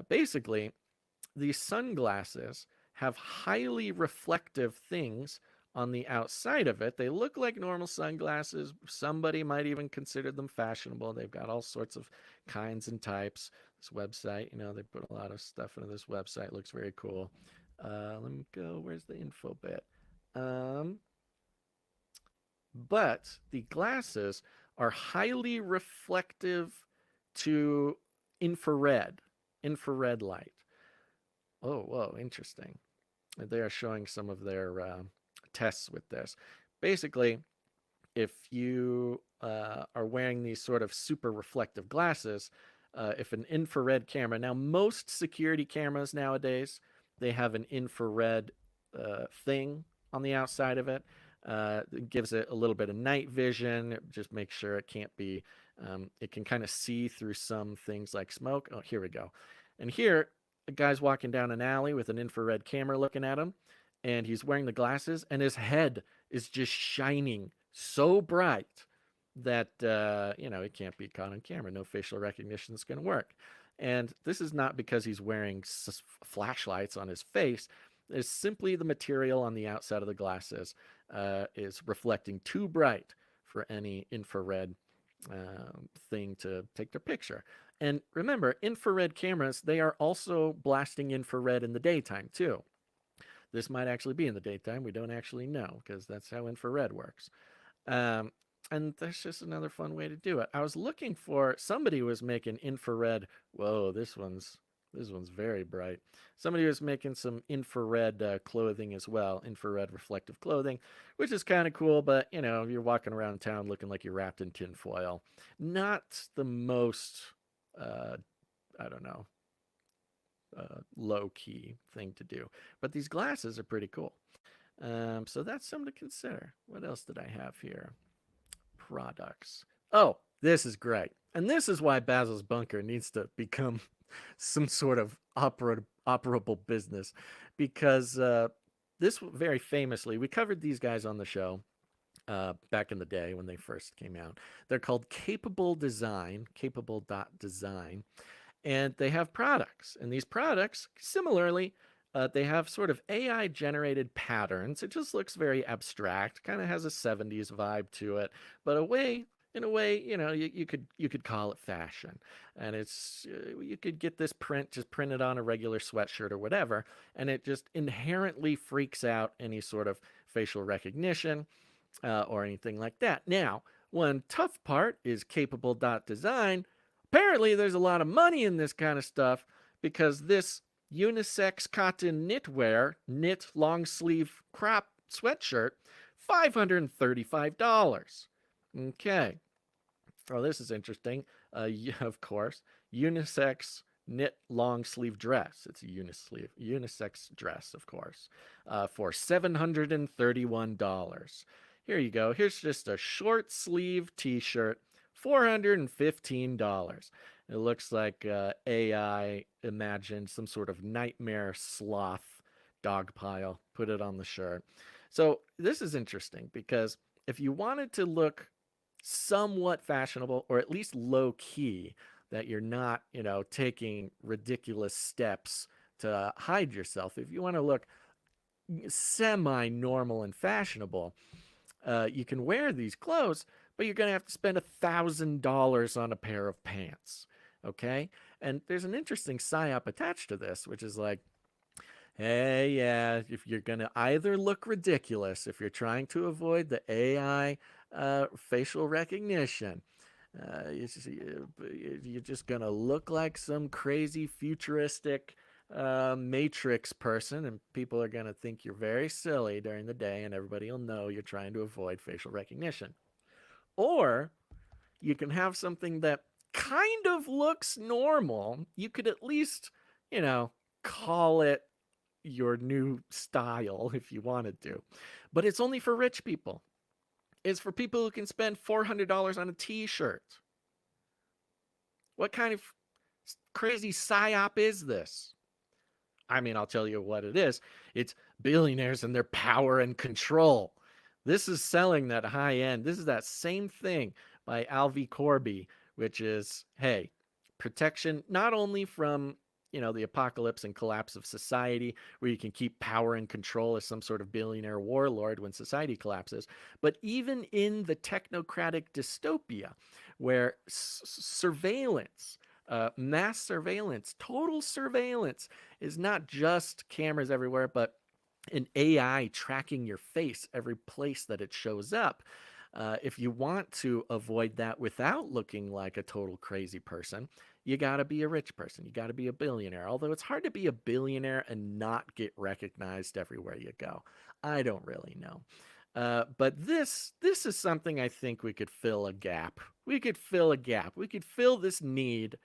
Basically, these sunglasses have highly reflective things on the outside of it. They look like normal sunglasses. Somebody might even consider them fashionable. They've got all sorts of kinds and types. This website, they put a lot of stuff into this website. It looks very cool. Let me go. Where's the info bit? But the glasses are highly reflective to infrared light. Oh, whoa, interesting. They are showing some of their tests with this. Basically, if you are wearing these sort of super reflective glasses, if an infrared camera, now most security cameras nowadays, they have an infrared thing on the outside of it. It gives it a little bit of night vision. It just makes sure it can't be, it can kind of see through some things like smoke. Oh, here we go. And here, a guy's walking down an alley with an infrared camera looking at him, and he's wearing the glasses, and his head is just shining so bright that it can't be caught on camera. No facial recognition is going to work. And this is not because he's wearing flashlights on his face. It's simply the material on the outside of the glasses is reflecting too bright for any infrared thing to take their picture. And remember, infrared cameras, they are also blasting infrared in the daytime too. This might actually be in the daytime. We don't actually know because that's how infrared works. Um, and that's just another fun way to do it. I was looking for somebody who was making infrared. Whoa, this one's very bright. Somebody was making some infrared clothing as well, infrared reflective clothing, which is kind of cool. But you're walking around town looking like you're wrapped in tinfoil. Not the most, I don't know, low key thing to do. But these glasses are pretty cool. So that's something to consider. What else did I have here? Products. Oh, this is great. And this is why Basil's Bunker needs to become some sort of operable business. Because this very famously, we covered these guys on the show back in the day when they first came out. They're called Capable Design, capable.design. And they have products. And these products, similarly, they have sort of AI-generated patterns. It just looks very abstract, kind of has a 70s vibe to it, but in a way, you could call it fashion. And it's you could get this print just printed on a regular sweatshirt or whatever, and it just inherently freaks out any sort of facial recognition or anything like that. Now, one tough part is capable.design. Apparently, there's a lot of money in this kind of stuff because this unisex cotton knitwear, knit long sleeve crop sweatshirt, $535. Okay. Oh, this is interesting. Of course, unisex knit long sleeve dress. It's a unisex dress, of course, for $731. Here you go. Here's just a short sleeve t-shirt, $415. It looks like AI imagined some sort of nightmare sloth dog pile, put it on the shirt. So this is interesting because if you wanted to look somewhat fashionable or at least low key, that you're not, taking ridiculous steps to hide yourself. If you want to look semi-normal and fashionable, you can wear these clothes, but you're going to have to spend $1,000 on a pair of pants. Okay? And there's an interesting psyop attached to this, which is like, hey, yeah, if you're going to either look ridiculous, if you're trying to avoid the AI facial recognition, you're just going to look like some crazy futuristic Matrix person, and people are going to think you're very silly during the day, and everybody will know you're trying to avoid facial recognition. Or you can have something that kind of looks normal. You could at least, call it your new style if you wanted to. But it's only for rich people. It's for people who can spend $400 on a t-shirt. What kind of crazy psyop is this? I mean, I'll tell you what it is. It's billionaires and their power and control. This is selling that high end. This is that same thing by Corby, which is, hey, protection not only from, the apocalypse and collapse of society, where you can keep power and control as some sort of billionaire warlord when society collapses, but even in the technocratic dystopia, where surveillance, mass surveillance, total surveillance is not just cameras everywhere, but an AI tracking your face every place that it shows up. If you want to avoid that without looking like a total crazy person, you got to be a rich person. You got to be a billionaire. Although it's hard to be a billionaire and not get recognized everywhere you go. I don't really know. But this is something I think we could fill a gap. We could fill a gap. We could fill this need.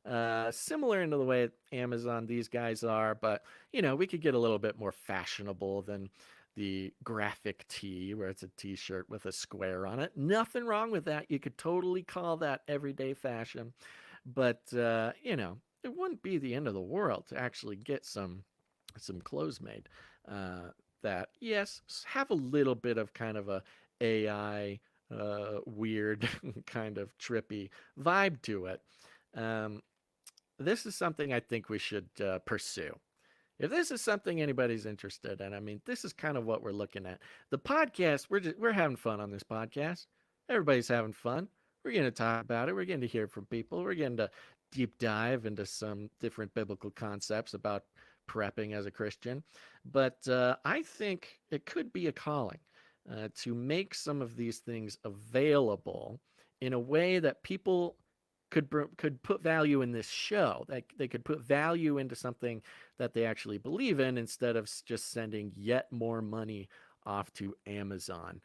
Similar in the way Amazon these guys are, but we could get a little bit more fashionable than the graphic tee where it's a t-shirt with a square on it. Nothing wrong with that. You could totally call that everyday fashion, but it wouldn't be the end of the world to actually get some clothes made that, yes, have a little bit of kind of a AI weird, kind of trippy vibe to it. Um, this is something I think we should pursue. If this is something anybody's interested in, I mean, this is kind of what we're looking at. The podcast, we're having fun on this podcast. Everybody's having fun. We're going to talk about it. We're getting to hear from people. We're getting to deep dive into some different biblical concepts about prepping as a Christian. But I think it could be a calling to make some of these things available in a way that people could put value in this show. That they could put value into something that they actually believe in instead of just sending yet more money off to Amazon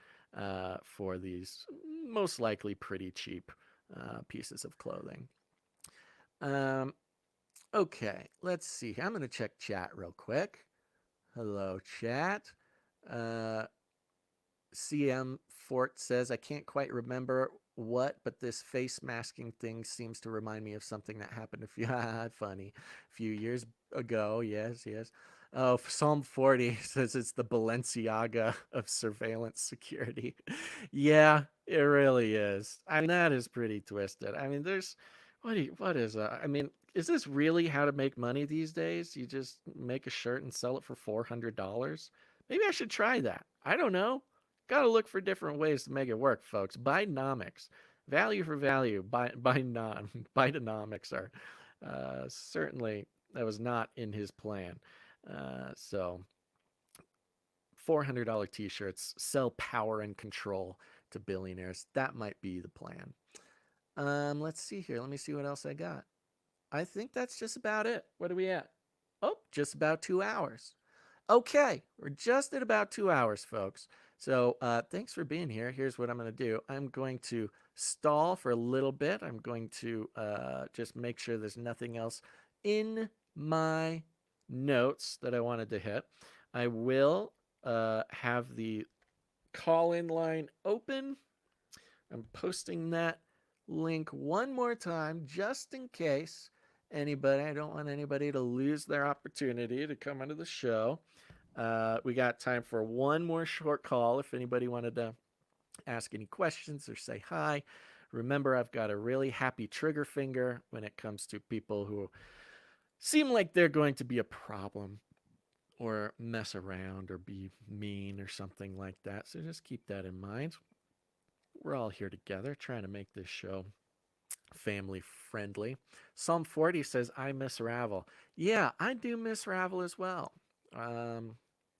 for these most likely pretty cheap pieces of clothing. Um, okay, let's see. I'm going to check chat real quick. Hello, chat. Uh, CM Fort says, I can't quite remember what, but this face masking thing seems to remind me of something that happened a few years ago. Yes, yes. Oh, Psalm 40 says it's the Balenciaga of surveillance security. Yeah, it really is. I mean, that is pretty twisted. I mean, what is, I mean, is this really how to make money these days? You just make a shirt and sell it for $400? Maybe I should try that. I don't know. Got to look for different ways to make it work, folks. Bidenomics, value for value. Bidenomics are certainly that was not in his plan. So $400 T-shirts sell power and control to billionaires. That might be the plan. Let's see here. Let me see what else I got. I think that's just about it. What are we at? Oh, just about 2 hours. Okay, we're just at about 2 hours, folks. So thanks for being here. Here's what I'm going to do. I'm going to stall for a little bit. I'm going to just make sure there's nothing else in my notes that I wanted to hit. I will have the call-in line open. I'm posting that link one more time just in case anybody, I don't want anybody to lose their opportunity to come onto the show. We got time for one more short call if anybody wanted to ask any questions or say hi. Remember, I've got a really happy trigger finger when it comes to people who seem like they're going to be a problem or mess around or be mean or something like that. So just keep that in mind. We're all here together trying to make this show family friendly. Psalm 40 says, I miss Ravel. Yeah, I do miss Ravel as well.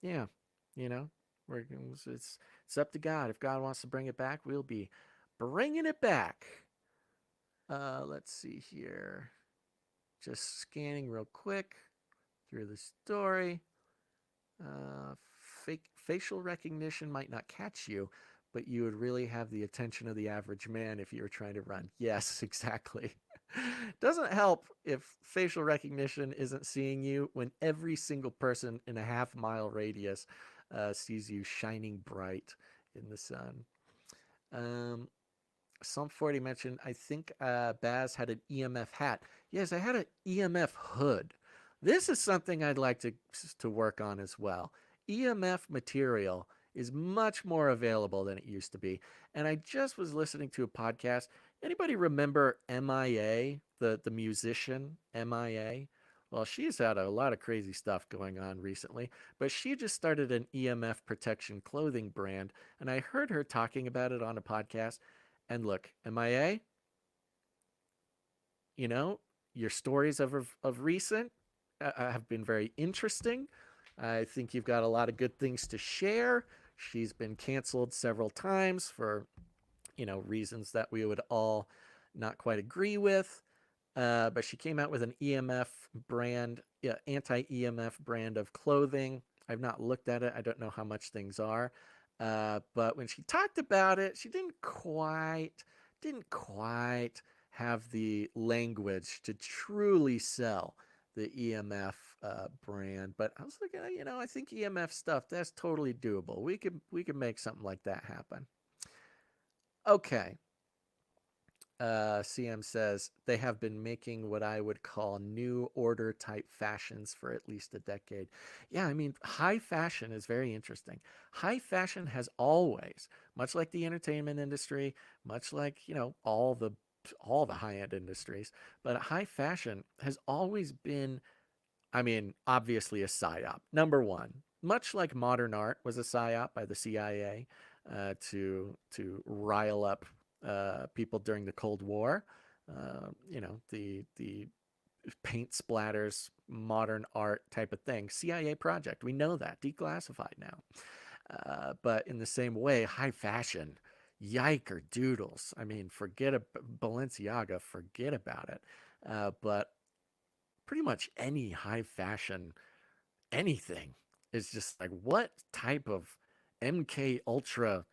Yeah, you know, it's up to God. If God wants to bring it back, we'll be bringing it back. Let's see here. Just scanning real quick through the story. Facial recognition might not catch you, but you would really have the attention of the average man if you were trying to run. Yes, exactly. Doesn't help if facial recognition isn't seeing you when every single person in a half-mile radius sees you shining bright in the sun. Psalm 40 mentioned, I think Baz had an EMF hat. Yes, I had an EMF hood. This is something I'd like to work on as well. EMF material is much more available than it used to be. And I just was listening to a podcast. Anybody remember MIA, the musician MIA? Well, she's had a lot of crazy stuff going on recently, but she just started an EMF protection clothing brand, and I heard her talking about it on a podcast. And look, MIA, you know, your stories of recent have been very interesting. I think you've got a lot of good things to share. She's been canceled several times for, you know, reasons that we would all not quite agree with. But she came out with an EMF brand, anti-EMF brand of clothing. I've not looked at it. I don't know how much things are. But when she talked about it, she didn't quite have the language to truly sell the EMF brand. But I was looking at, you know, I think EMF stuff, that's totally doable. We could make something like that happen. Okay. CM says they have been making what I would call new order type fashions for at least a decade. Yeah, I mean, high fashion is very interesting. High fashion has always, much like the entertainment industry, much like, all the high-end industries, but high fashion has always been, I mean, obviously a psyop. Number one, much like modern art was a psyop by the CIA to rile up people during the Cold War. The paint splatters, modern art type of thing. CIA project. We know that, declassified now. But in the same way, high fashion, yiker doodles. I mean, Balenciaga, forget about it. But pretty much any high fashion anything is just like, what type of MK Ultra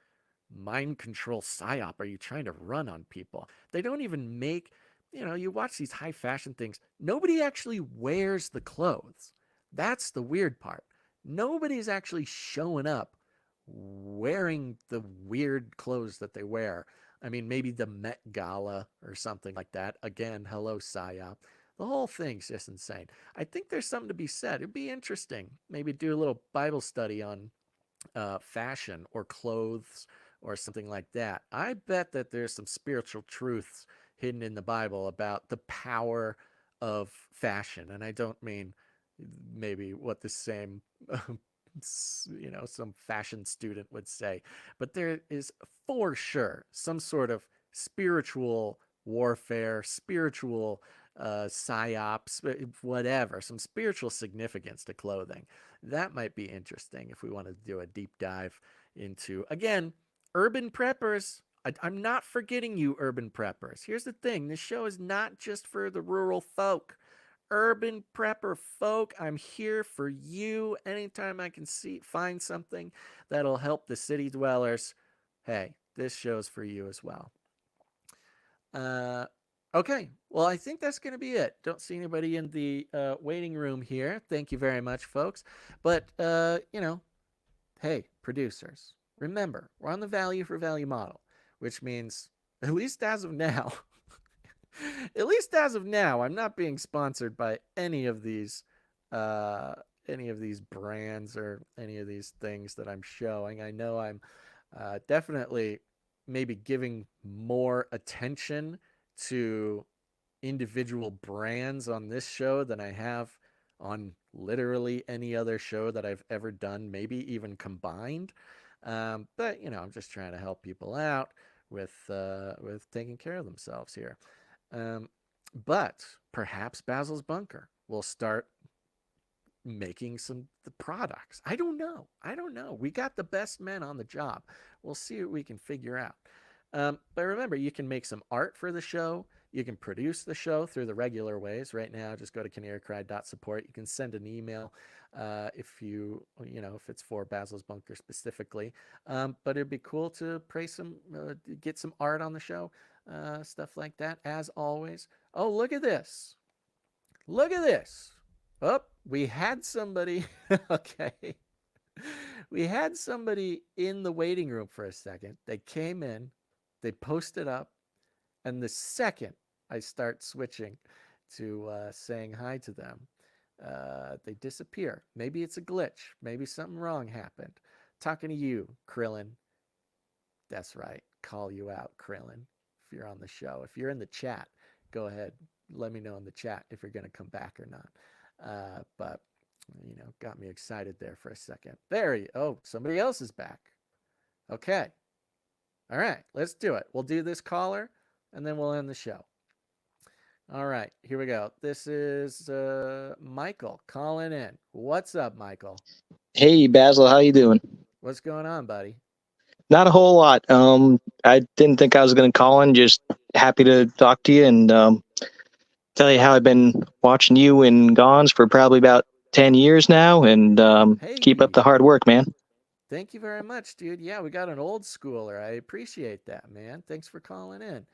mind control psyop are you trying to run on people? They don't even make, you watch these high fashion things, nobody actually wears the clothes. That's the weird part. Nobody's actually showing up wearing the weird clothes that they wear. I mean, maybe the Met Gala or something like that. Again, hello, psyop. The whole thing's just insane. I think there's something to be said. It'd be interesting. Maybe do a little Bible study on fashion or clothes or something like that. I bet that there's some spiritual truths hidden in the Bible about the power of fashion. And I don't mean maybe what the same, some fashion student would say, but there is for sure some sort of spiritual warfare, spiritual psyops, whatever, some spiritual significance to clothing. That might be interesting if we want to do a deep dive into, again, urban preppers. I'm not forgetting you, urban preppers. Here's the thing. This show is not just for the rural folk. Urban prepper folk, I'm here for you. Anytime I can find something that'll help the city dwellers, hey, this show's for you as well. Okay, well, I think that's going to be it. Don't see anybody in the waiting room here. Thank you very much, folks. But, hey, producers, remember, we're on the value for value model, which means, at least as of now, I'm not being sponsored by any of these brands or any of these things that I'm showing. I know I'm definitely maybe giving more attention to individual brands on this show than I have on literally any other show that I've ever done, maybe even combined. But I'm just trying to help people out with taking care of themselves here. But perhaps Basil's Bunker will start making the products. I don't know. We got the best men on the job. We'll see what we can figure out. But remember, you can make some art for the show. You can produce the show through the regular ways. Right now, just go to canarycry.support. You can send an email if it's for Basil's Bunker specifically. But it'd be cool to get some art on the show, stuff like that, as always. Oh, look at this. Oh, we had somebody. Okay. We had somebody in the waiting room for a second. They came in, they posted up, and the second I start switching to saying hi to them, they disappear. Maybe it's a glitch. Maybe something wrong happened. Talking to you, Krillin. That's right. Call you out, Krillin, if you're on the show. If you're in the chat, go ahead. Let me know in the chat if you're going to come back or not. But got me excited there for a second. Somebody else is back. Okay. All right, let's do it. We'll do this caller, and then we'll end the show. All right, here we go. This is Michael calling in. What's up, Michael? Hey, Basil, how you doing? What's going on, buddy? Not a whole lot. I didn't think I was going to call in. Just happy to talk to you and tell you how I've been watching you in Gons for probably about 10 years now, and keep up the hard work, man. Thank you very much, dude. Yeah, we got an old schooler. I appreciate that, man. Thanks for calling in.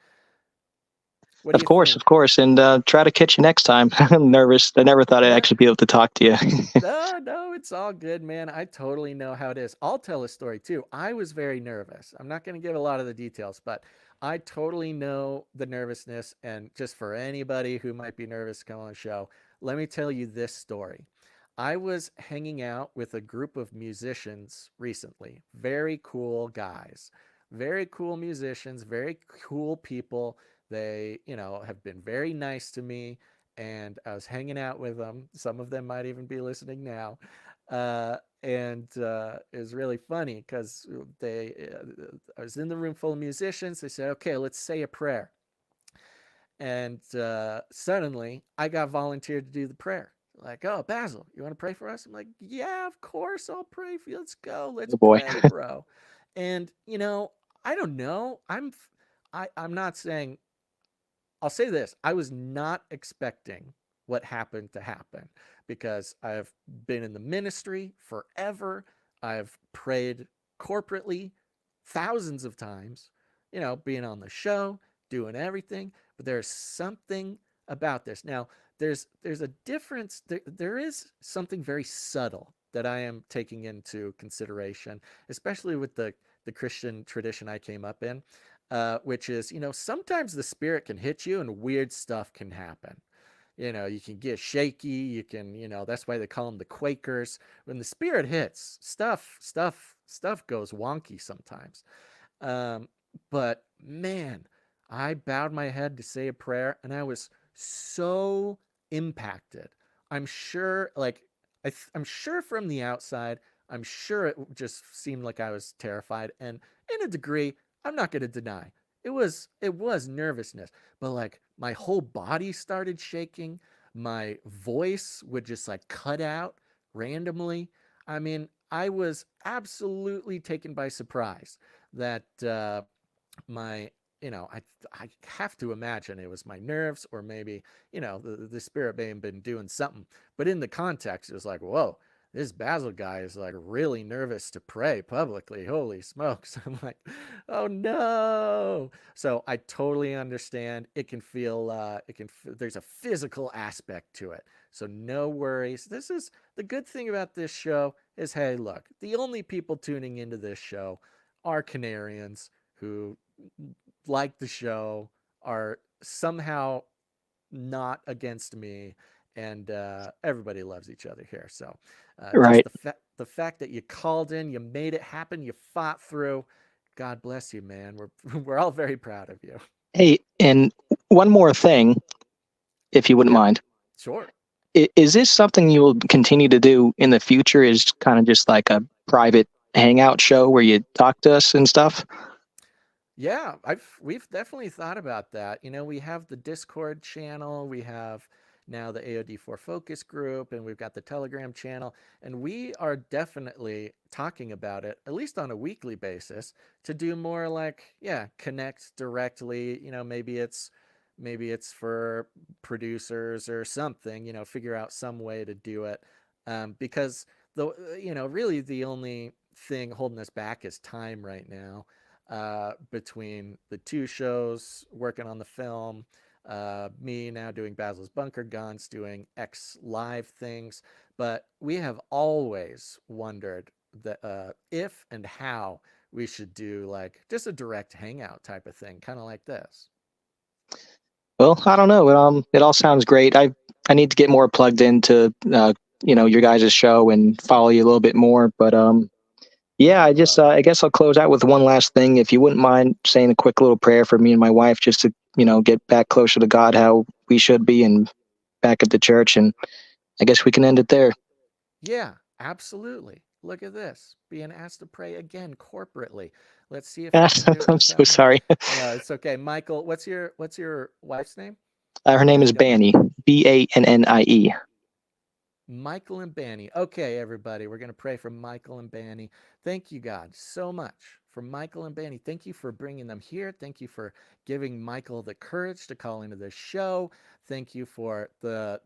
Of course. And try to catch you next time. I'm nervous. I never thought I'd actually be able to talk to you. No, it's all good, man. I totally know how it is. I'll tell a story, too. I was very nervous. I'm not going to give a lot of the details, but I totally know the nervousness. And just for anybody who might be nervous to come on the show, let me tell you this story. I was hanging out with a group of musicians recently, very cool guys, very cool musicians, very cool people. They, have been very nice to me, and I was hanging out with them. Some of them might even be listening now. And it was really funny because I was in the room full of musicians. They said, "Okay, let's say a prayer." And suddenly I got volunteered to do the prayer. Like, "Oh, Basil, you want to pray for us?" I'm like, "Yeah, of course I'll pray for you. Let's go. Let's Oh boy. pray, bro." And I don't know. I'm not saying, I'll say this. I was not expecting what happened to happen because I've been in the ministry forever. I've prayed corporately thousands of times, being on the show, doing everything. But there's something about this. Now, there's a difference. There is something very subtle that I am taking into consideration, especially with the Christian tradition I came up in, which is, sometimes the spirit can hit you and weird stuff can happen. You can get shaky. You can, that's why they call them the Quakers. When the spirit hits, stuff goes wonky sometimes. Um, but man, I bowed my head to say a prayer and I was so impacted. I'm sure, like, I'm sure from the outside, I'm sure it just seemed like I was terrified. And in a degree, I'm not going to deny it was nervousness, but like my whole body started shaking. My voice would just like cut out randomly. I mean, I was absolutely taken by surprise that my I have to imagine it was my nerves, or maybe the spirit may have been doing something. But in the context, it was like, whoa, this Basil guy is like really nervous to pray publicly. Holy smokes. I'm like, oh no. So I totally understand. It can feel there's a physical aspect to it. So no worries. This is the good thing about this show is, hey, look, the only people tuning into this show are Canarians who like the show, are somehow not against me, and everybody loves each other here. So just Right. the fact that you called in, you made it happen, you fought through. God bless you, man. We're all very proud of you. Hey, and one more thing, if you wouldn't Yeah, mind. sure. Is this something you will continue to do in the future? Is kind of just like a private hangout show where you talk to us and stuff? Yeah, we've definitely thought about that. We have the Discord channel, we have now the AOD4 focus group, and we've got the Telegram channel, and we are definitely talking about it, at least on a weekly basis, to do more like, yeah, connect directly. Maybe it's for producers or something, figure out some way to do it. Because really the only thing holding us back is time right now, between the two shows, working on the film, me now doing Basil's Bunker, Gaunt's doing X live things. But we have always wondered if and how we should do like just a direct hangout type of thing, kind of like this. Well, I don't know. It all sounds great. I need to get more plugged into your guys' show and follow you a little bit more. But yeah, Yeah, bro. I guess I'll close out with one last thing. If you wouldn't mind saying a quick little prayer for me and my wife, just to get back closer to God, how we should be, and back at the church, and I guess we can end it there. Yeah, absolutely. Look at this. Being asked to pray again corporately. Let's see if I can do it I'm so without my. sorry. No, it's okay. Michael, what's your wife's name? Her name If is you don't mind. Banny, Bannie. Michael and Banny. Okay, everybody, we're going to pray for Michael and Banny. Thank you, God, so much for Michael and Banny. Thank you for bringing them here. Thank you for giving Michael the courage to call into this show. Thank you for the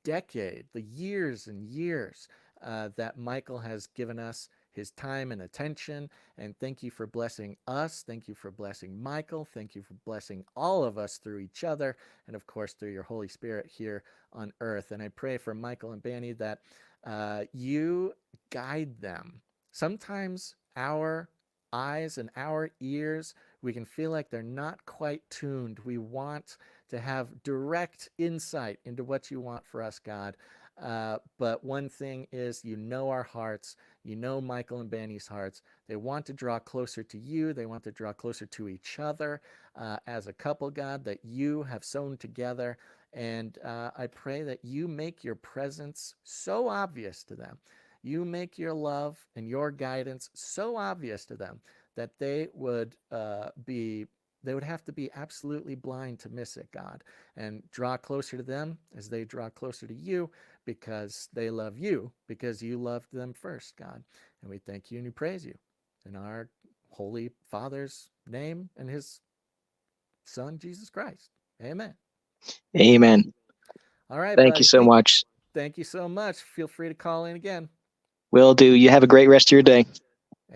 decade, the years and years that Michael has given us his time and attention. And thank you for blessing us. Thank you for blessing Michael. Thank you for blessing all of us through each other. And of course, through your Holy Spirit here on earth. And I pray for Michael and Banny that you guide them. Sometimes our eyes and our ears we can feel like they're not quite tuned. We want to have direct insight into what you want for us, God. But one thing is, you know our hearts. You know Michael and Banny's hearts. They want to draw closer to you. They want to draw closer to each other as a couple, God, that you have sewn together. And I pray that you make your presence so obvious to them. You make your love and your guidance so obvious to them that they would have to be absolutely blind to miss it, God, and draw closer to them as they draw closer to you, because they love you, because you loved them first, God. And we thank you and we praise you in our Holy Father's name and his Son, Jesus Christ. Amen. Amen. All right, Thank buddy. you so much. Thank you so much. Feel free to call in again. Will do. You have a great rest of your day.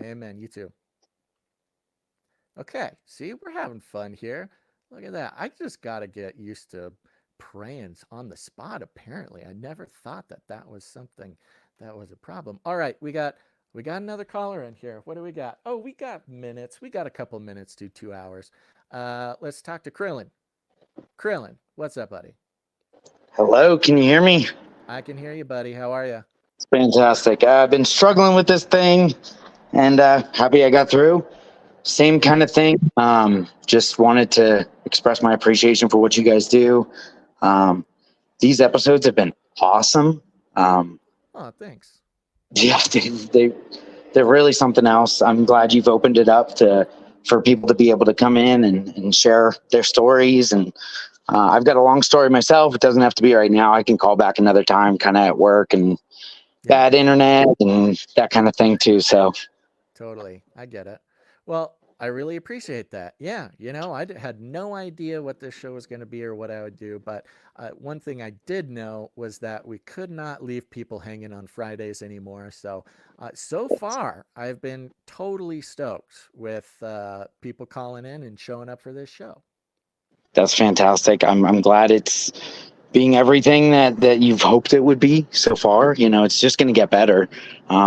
Amen. You too. Okay. See, we're having fun here. Look at that. I just got to get used to praying on the spot, apparently. I never thought that that was something that was a problem. All right. We got another caller in here. What do we got? Oh, we got minutes. We got a couple minutes to 2 hours. Let's talk to Krillin. Krillin, what's up, buddy? Hello, can you hear me? I can hear you, buddy. How are you? It's fantastic. I've been struggling with this thing, and happy I got through. Same kind of thing. Just wanted to express my appreciation for what you guys do. These episodes have been awesome. Oh, thanks. Yeah, they're really something else. I'm glad you've opened it up for people to be able to come in and share their stories. And I've got a long story myself. It doesn't have to be right now. I can call back another time, kind of at work and bad internet and that kind of thing too. So totally, I get it. Well, I really appreciate that. Yeah, I had no idea what this show was going to be or what I would do, but one thing I did know was that we could not leave people hanging on Fridays anymore. So far, I've been totally stoked with people calling in and showing up for this show. that's fantastic. I'm glad it's being everything that you've hoped it would be so far. It's just going to get better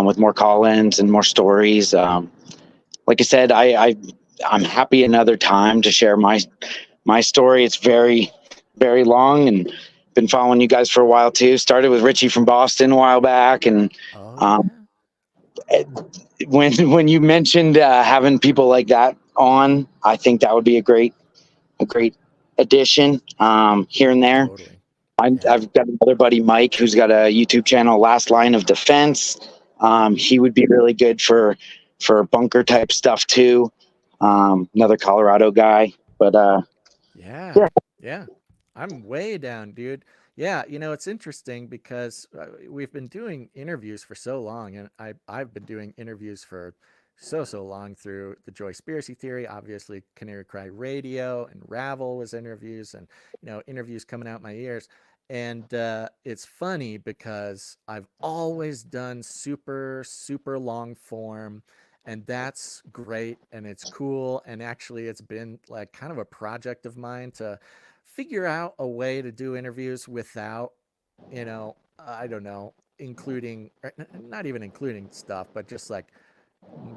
with more call-ins and more stories. Like I said, I'm happy another time to share my story. It's very, very long, and been following you guys for a while too. Started with Richie from Boston a while back, and when you mentioned having people like that on, I think that would be a great addition here and there. Totally. I've got another buddy, Mike, who's got a YouTube channel, Last Line of Defense. He would be really good for bunker type stuff too. Another Colorado guy, but yeah, I'm way down, dude. Yeah, it's interesting because we've been doing interviews for so long, and I've been doing interviews for so long through the Joyspiracy Theory, obviously Canary Cry Radio, and Ravel was interviews, and interviews coming out my ears. And it's funny because I've always done super long form, and that's great and it's cool. And actually, it's been like kind of a project of mine to figure out a way to do interviews without, I don't know, including, not even including stuff, but just like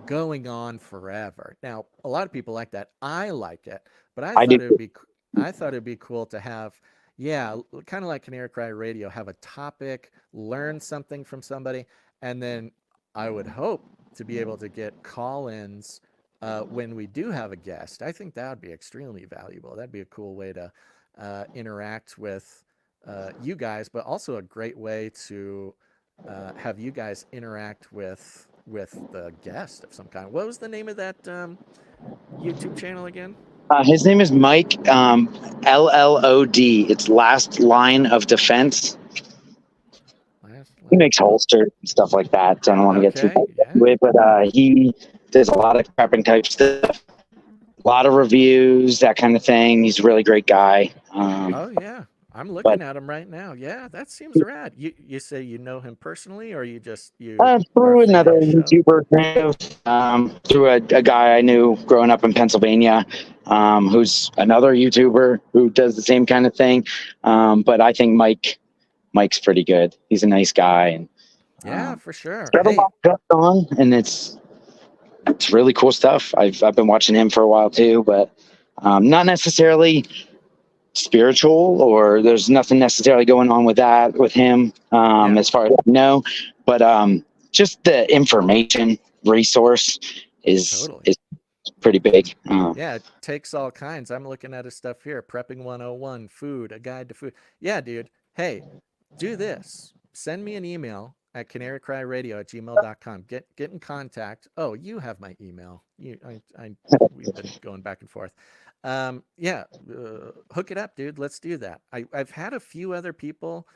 going on forever. Now, a lot of people like that. I like it, but I thought it'd be cool to have, kind of like Canary Cry Radio, have a topic, learn something from somebody, and then I would hope to be able to get call-ins when we do have a guest. I think that would be extremely valuable. That'd be a cool way to interact with you guys, but also a great way to have you guys interact with the guest of some kind. What was the name of that YouTube channel again? His name is Mike, LLOD. It's Last Line of Defense. He makes holsters and stuff like that. So I don't want to get too into it, but he does a lot of prepping type stuff, a lot of reviews, that kind of thing. He's a really great guy. Oh yeah, I'm looking at him right now. Yeah, that seems rad. You say you know him personally, or you through another YouTuber, kind of, through a guy I knew growing up in Pennsylvania, who's another YouTuber who does the same kind of thing. But I think Mike's pretty good. He's a nice guy, and for sure. got a lot going on, and it's really cool stuff. I've been watching him for a while too, but not necessarily spiritual, or there's nothing necessarily going on with that with him, as far as I know. But just the information resource is Totally. is pretty big. Yeah, it takes all kinds. I'm looking at his stuff here. Prepping 101, food, a guide to food. Yeah, dude. Hey, do this. Send me an email at canarycryradio@gmail.com. Get in contact. Oh, you have my email. We've been going back and forth. Yeah, hook it up, dude. Let's do that. I've had a few other people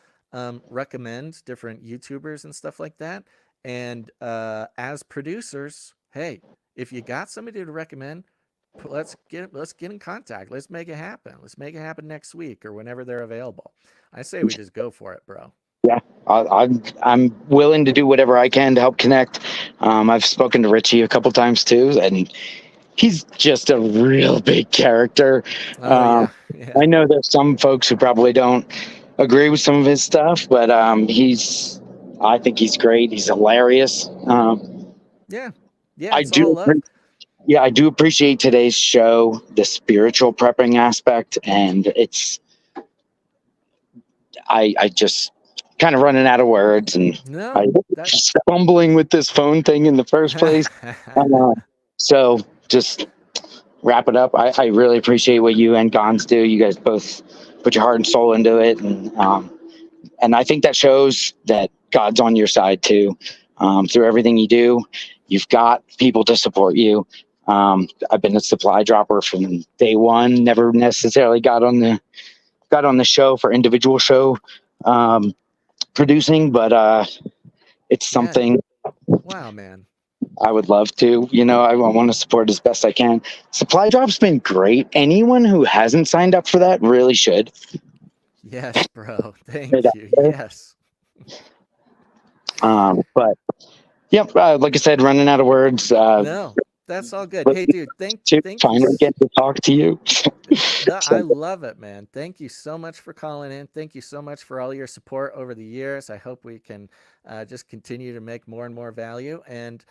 recommend different YouTubers and stuff like that. And as producers, hey, if you got somebody to recommend, let's get in contact. Let's make it happen. Let's make it happen next week or whenever they're available. I say we just go for it, bro. Yeah, I'm willing to do whatever I can to help connect. I've spoken to Richie a couple times too, and he's just a real big character. Oh, yeah. I know there's some folks who probably don't agree with some of his stuff, but I think he's great. He's hilarious. Yeah, I it's do. all love. Yeah, I do appreciate today's show, the spiritual prepping aspect, and I just kind of running out of words, and No, I that's fumbling with this phone thing in the first place. So just wrap it up. I really appreciate what you and Gons do. You guys both put your heart and soul into it, and I think that shows that God's on your side too. Through everything you do, you've got people to support you. I've been a supply dropper from day one. Never necessarily got on the show for individual show producing, but it's something. Wow, man. I would love to. I want to support as best I can. Supply Drop's been great. Anyone who hasn't signed up for that really should. Yes, bro. Thank you. Yes. But yep, like I said, running out of words. No, that's all good. Hey, dude, thank you. Finally get to talk to you. I love it, man. Thank you so much for calling in. Thank you so much for all your support over the years. I hope we can just continue to make more and more value. And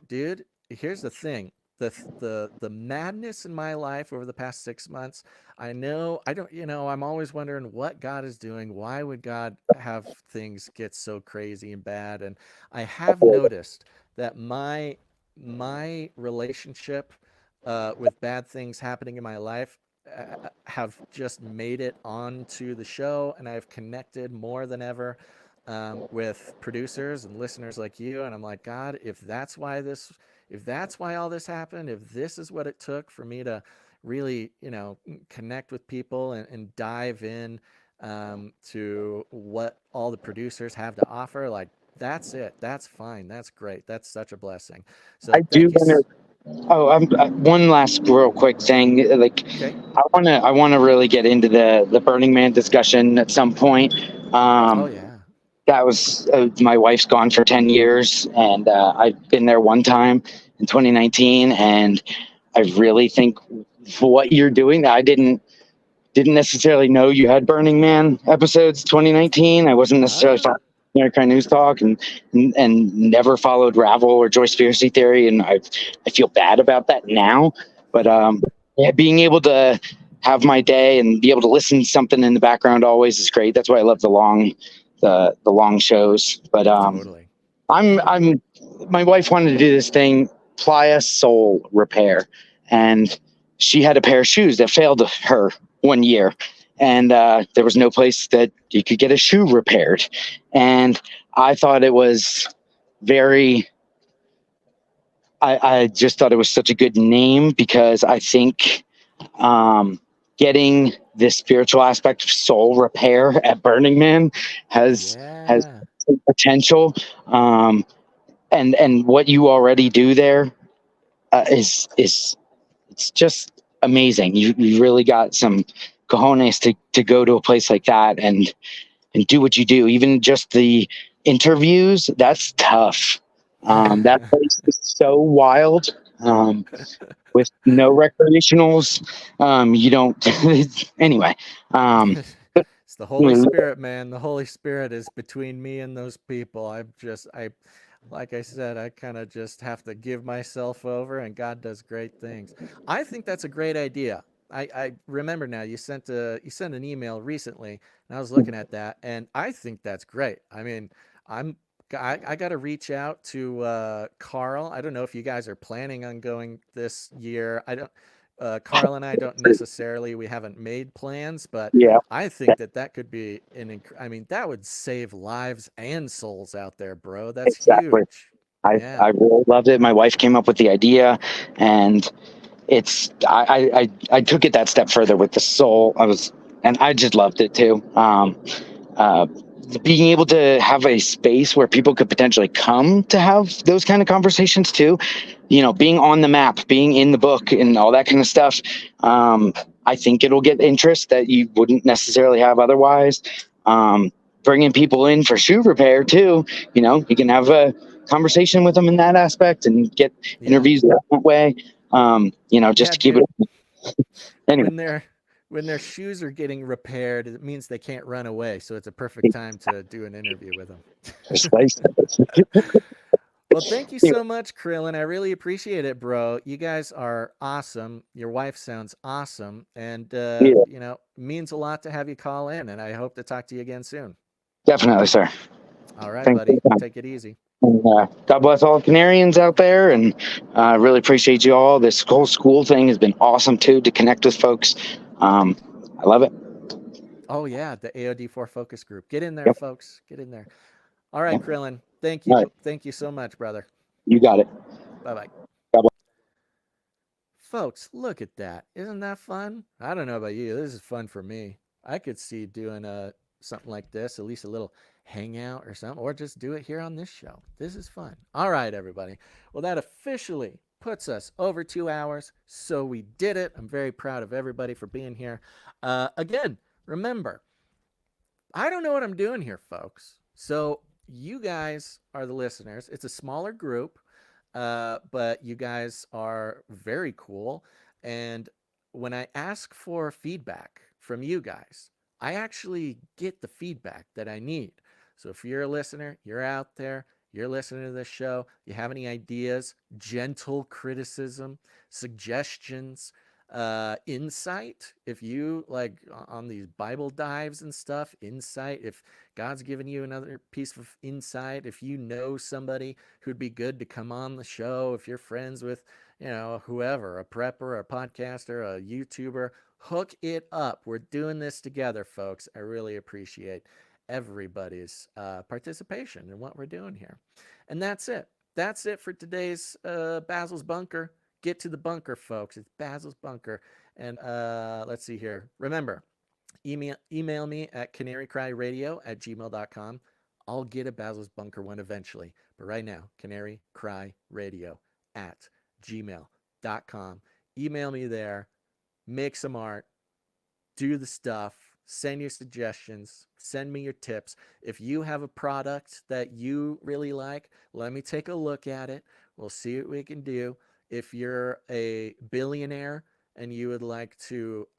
dude, here's the thing. The madness in my life over the past 6 months, I'm always wondering what God is doing. Why would God have things get so crazy and bad? And I have noticed that my relationship with bad things happening in my life have just made it onto the show, and I've connected more than ever with producers and listeners like you. And I'm like, God, if that's why all this happened, if this is what it took for me to really, connect with people and dive in to what all the producers have to offer, like, that's it. That's fine. That's great. That's such a blessing. So one last real quick thing. Okay. I want to really get into the Burning Man discussion at some point. Oh yeah. That was my wife's gone for 10 years, and I've been there one time in 2019, and I really think what you're doing, I didn't necessarily know you had Burning Man episodes 2019. I wasn't necessarily following American News Talk, and never followed Ravel or Joyspiracy Theory, and I feel bad about that now. But being able to have my day and be able to listen to something in the background always is great. That's why I love the long shows. But Totally. My wife wanted to do this thing, Playa Soul Repair, and she had a pair of shoes that failed her one year, and there was no place that you could get a shoe repaired. And I thought it was I just thought it was such a good name, because I think getting this spiritual aspect of soul repair at Burning Man has potential. And what you already do there is it's just amazing. You really got some cojones to go to a place like that and do what you do. Even just the interviews, that's tough. That place is so wild. With no recreationals, you don't. Anyway, it's the Holy Spirit, man. The Holy Spirit is between me and those people. like I said, I kind of just have to give myself over, and God does great things. I think that's a great idea. I remember now you sent an email recently, and I was looking at that, and I think that's great. I mean, I'm I got to reach out to Carl. I don't know if you guys are planning on going this year. I don't. Carl and I don't necessarily. We haven't made plans, but Yeah, I think that that could be I mean, that would save lives and souls out there, bro. That's exactly. huge. I Yeah. I really loved it. My wife came up with the idea, and I took it that step further with the soul. And I just loved it too. Uh, Being able to have a space where people could potentially come to have those kind of conversations too, being on the map, being in the book, and all that kind of stuff. I think it'll get interest that you wouldn't necessarily have otherwise. Bringing people in for shoe repair too. You can have a conversation with them in that aspect and get Yeah. interviews that way. Just Yeah, to keep it. dude. Anyway, When their shoes are getting repaired, it means they can't run away, so it's a perfect time to do an interview with them. Well, thank you so much, Krillin. I really appreciate it, bro. You guys are awesome. Your wife sounds awesome, and Yeah, means a lot to have you call in. And I hope to talk to you again soon. definitely, sir. All right, Thanks for buddy. your time. Take it easy. And, God bless all Canarians out there, and I really appreciate you all. This whole school thing has been awesome too, to connect with folks. I love it. Oh yeah, the AOD4 focus group. Get in there, Yep. folks. Get in there. All right, Yep. Krillin. Thank All you. right, Thank you so much, brother. you got it. Bye bye. God bless. Folks, look at that. Isn't that fun? I don't know about you. This is fun for me. I could see doing something like this, at least a little hangout or something, or just do it here on this show. This is fun. All right, everybody. Well, that officially puts us over 2 hours. So we did it. I'm very proud of everybody for being here. Again, remember, I don't know what I'm doing here, folks. So you guys are the listeners. It's a smaller group, but you guys are very cool. And when I ask for feedback from you guys, I actually get the feedback that I need. So if you're a listener, you're out there, you're listening to this show, you have any ideas, gentle criticism, suggestions, insight, if you like on these Bible dives and stuff, insight, if God's given you another piece of insight, if you know somebody who'd be good to come on the show, if you're friends with, whoever, a prepper, a podcaster, a YouTuber, hook it up. We're doing this together, folks. I really appreciate everybody's participation in what we're doing here. And that's it. That's it for today's Basil's Bunker. Get to the bunker, folks. It's Basil's Bunker. And let's see here. Remember, email me at canarycryradio@gmail.com. I'll get a Basil's Bunker one eventually. But right now, canarycryradio@gmail.com. Email me there. Make some art. Do the stuff. Send your suggestions. Send me your tips. If you have a product that you really like, let me take a look at it. We'll see what we can do. If you're a billionaire and you would like to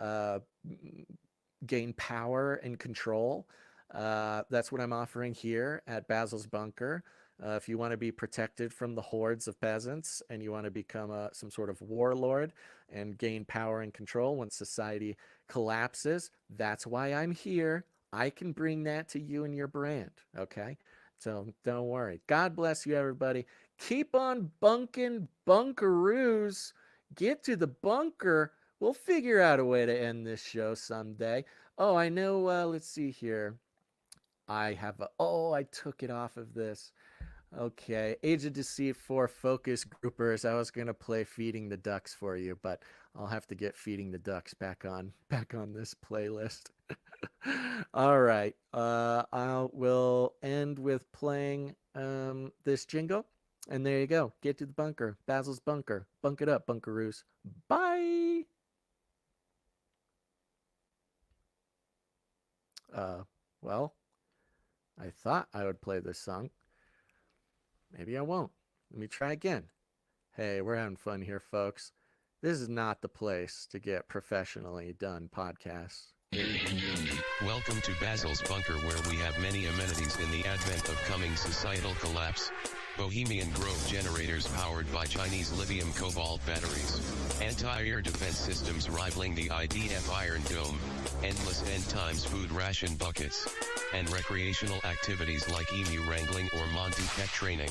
gain power and control, that's what I'm offering here at Basil's Bunker. If you want to be protected from the hordes of peasants and you want to become some sort of warlord and gain power and control when society collapses, that's why I'm here. I can bring that to you and your brand, okay? So don't worry. God bless you, everybody. Keep on bunking bunkaroos. Get to the bunker. We'll figure out a way to end this show someday. Oh, I know. Let's see here. I took it off of this. Okay, Age of Deceit 4 focus groupers. I was gonna play Feeding the Ducks for you, but I'll have to get Feeding the Ducks back on this playlist. All right, I will end with playing this jingle, and there you go. Get to the bunker, Basil's Bunker. Bunk it up, bunkaroos. Bye. Well, I thought I would play this song. Maybe I won't. Let me try again. Hey, we're having fun here, folks. This is not the place to get professionally done podcasts. Welcome to Basil's Bunker, where we have many amenities in the advent of coming societal collapse. Bohemian Grove generators powered by Chinese lithium cobalt batteries, anti-air defense systems rivaling the IDF Iron Dome, endless end times food ration buckets, and recreational activities like emu wrangling or Monty pet training.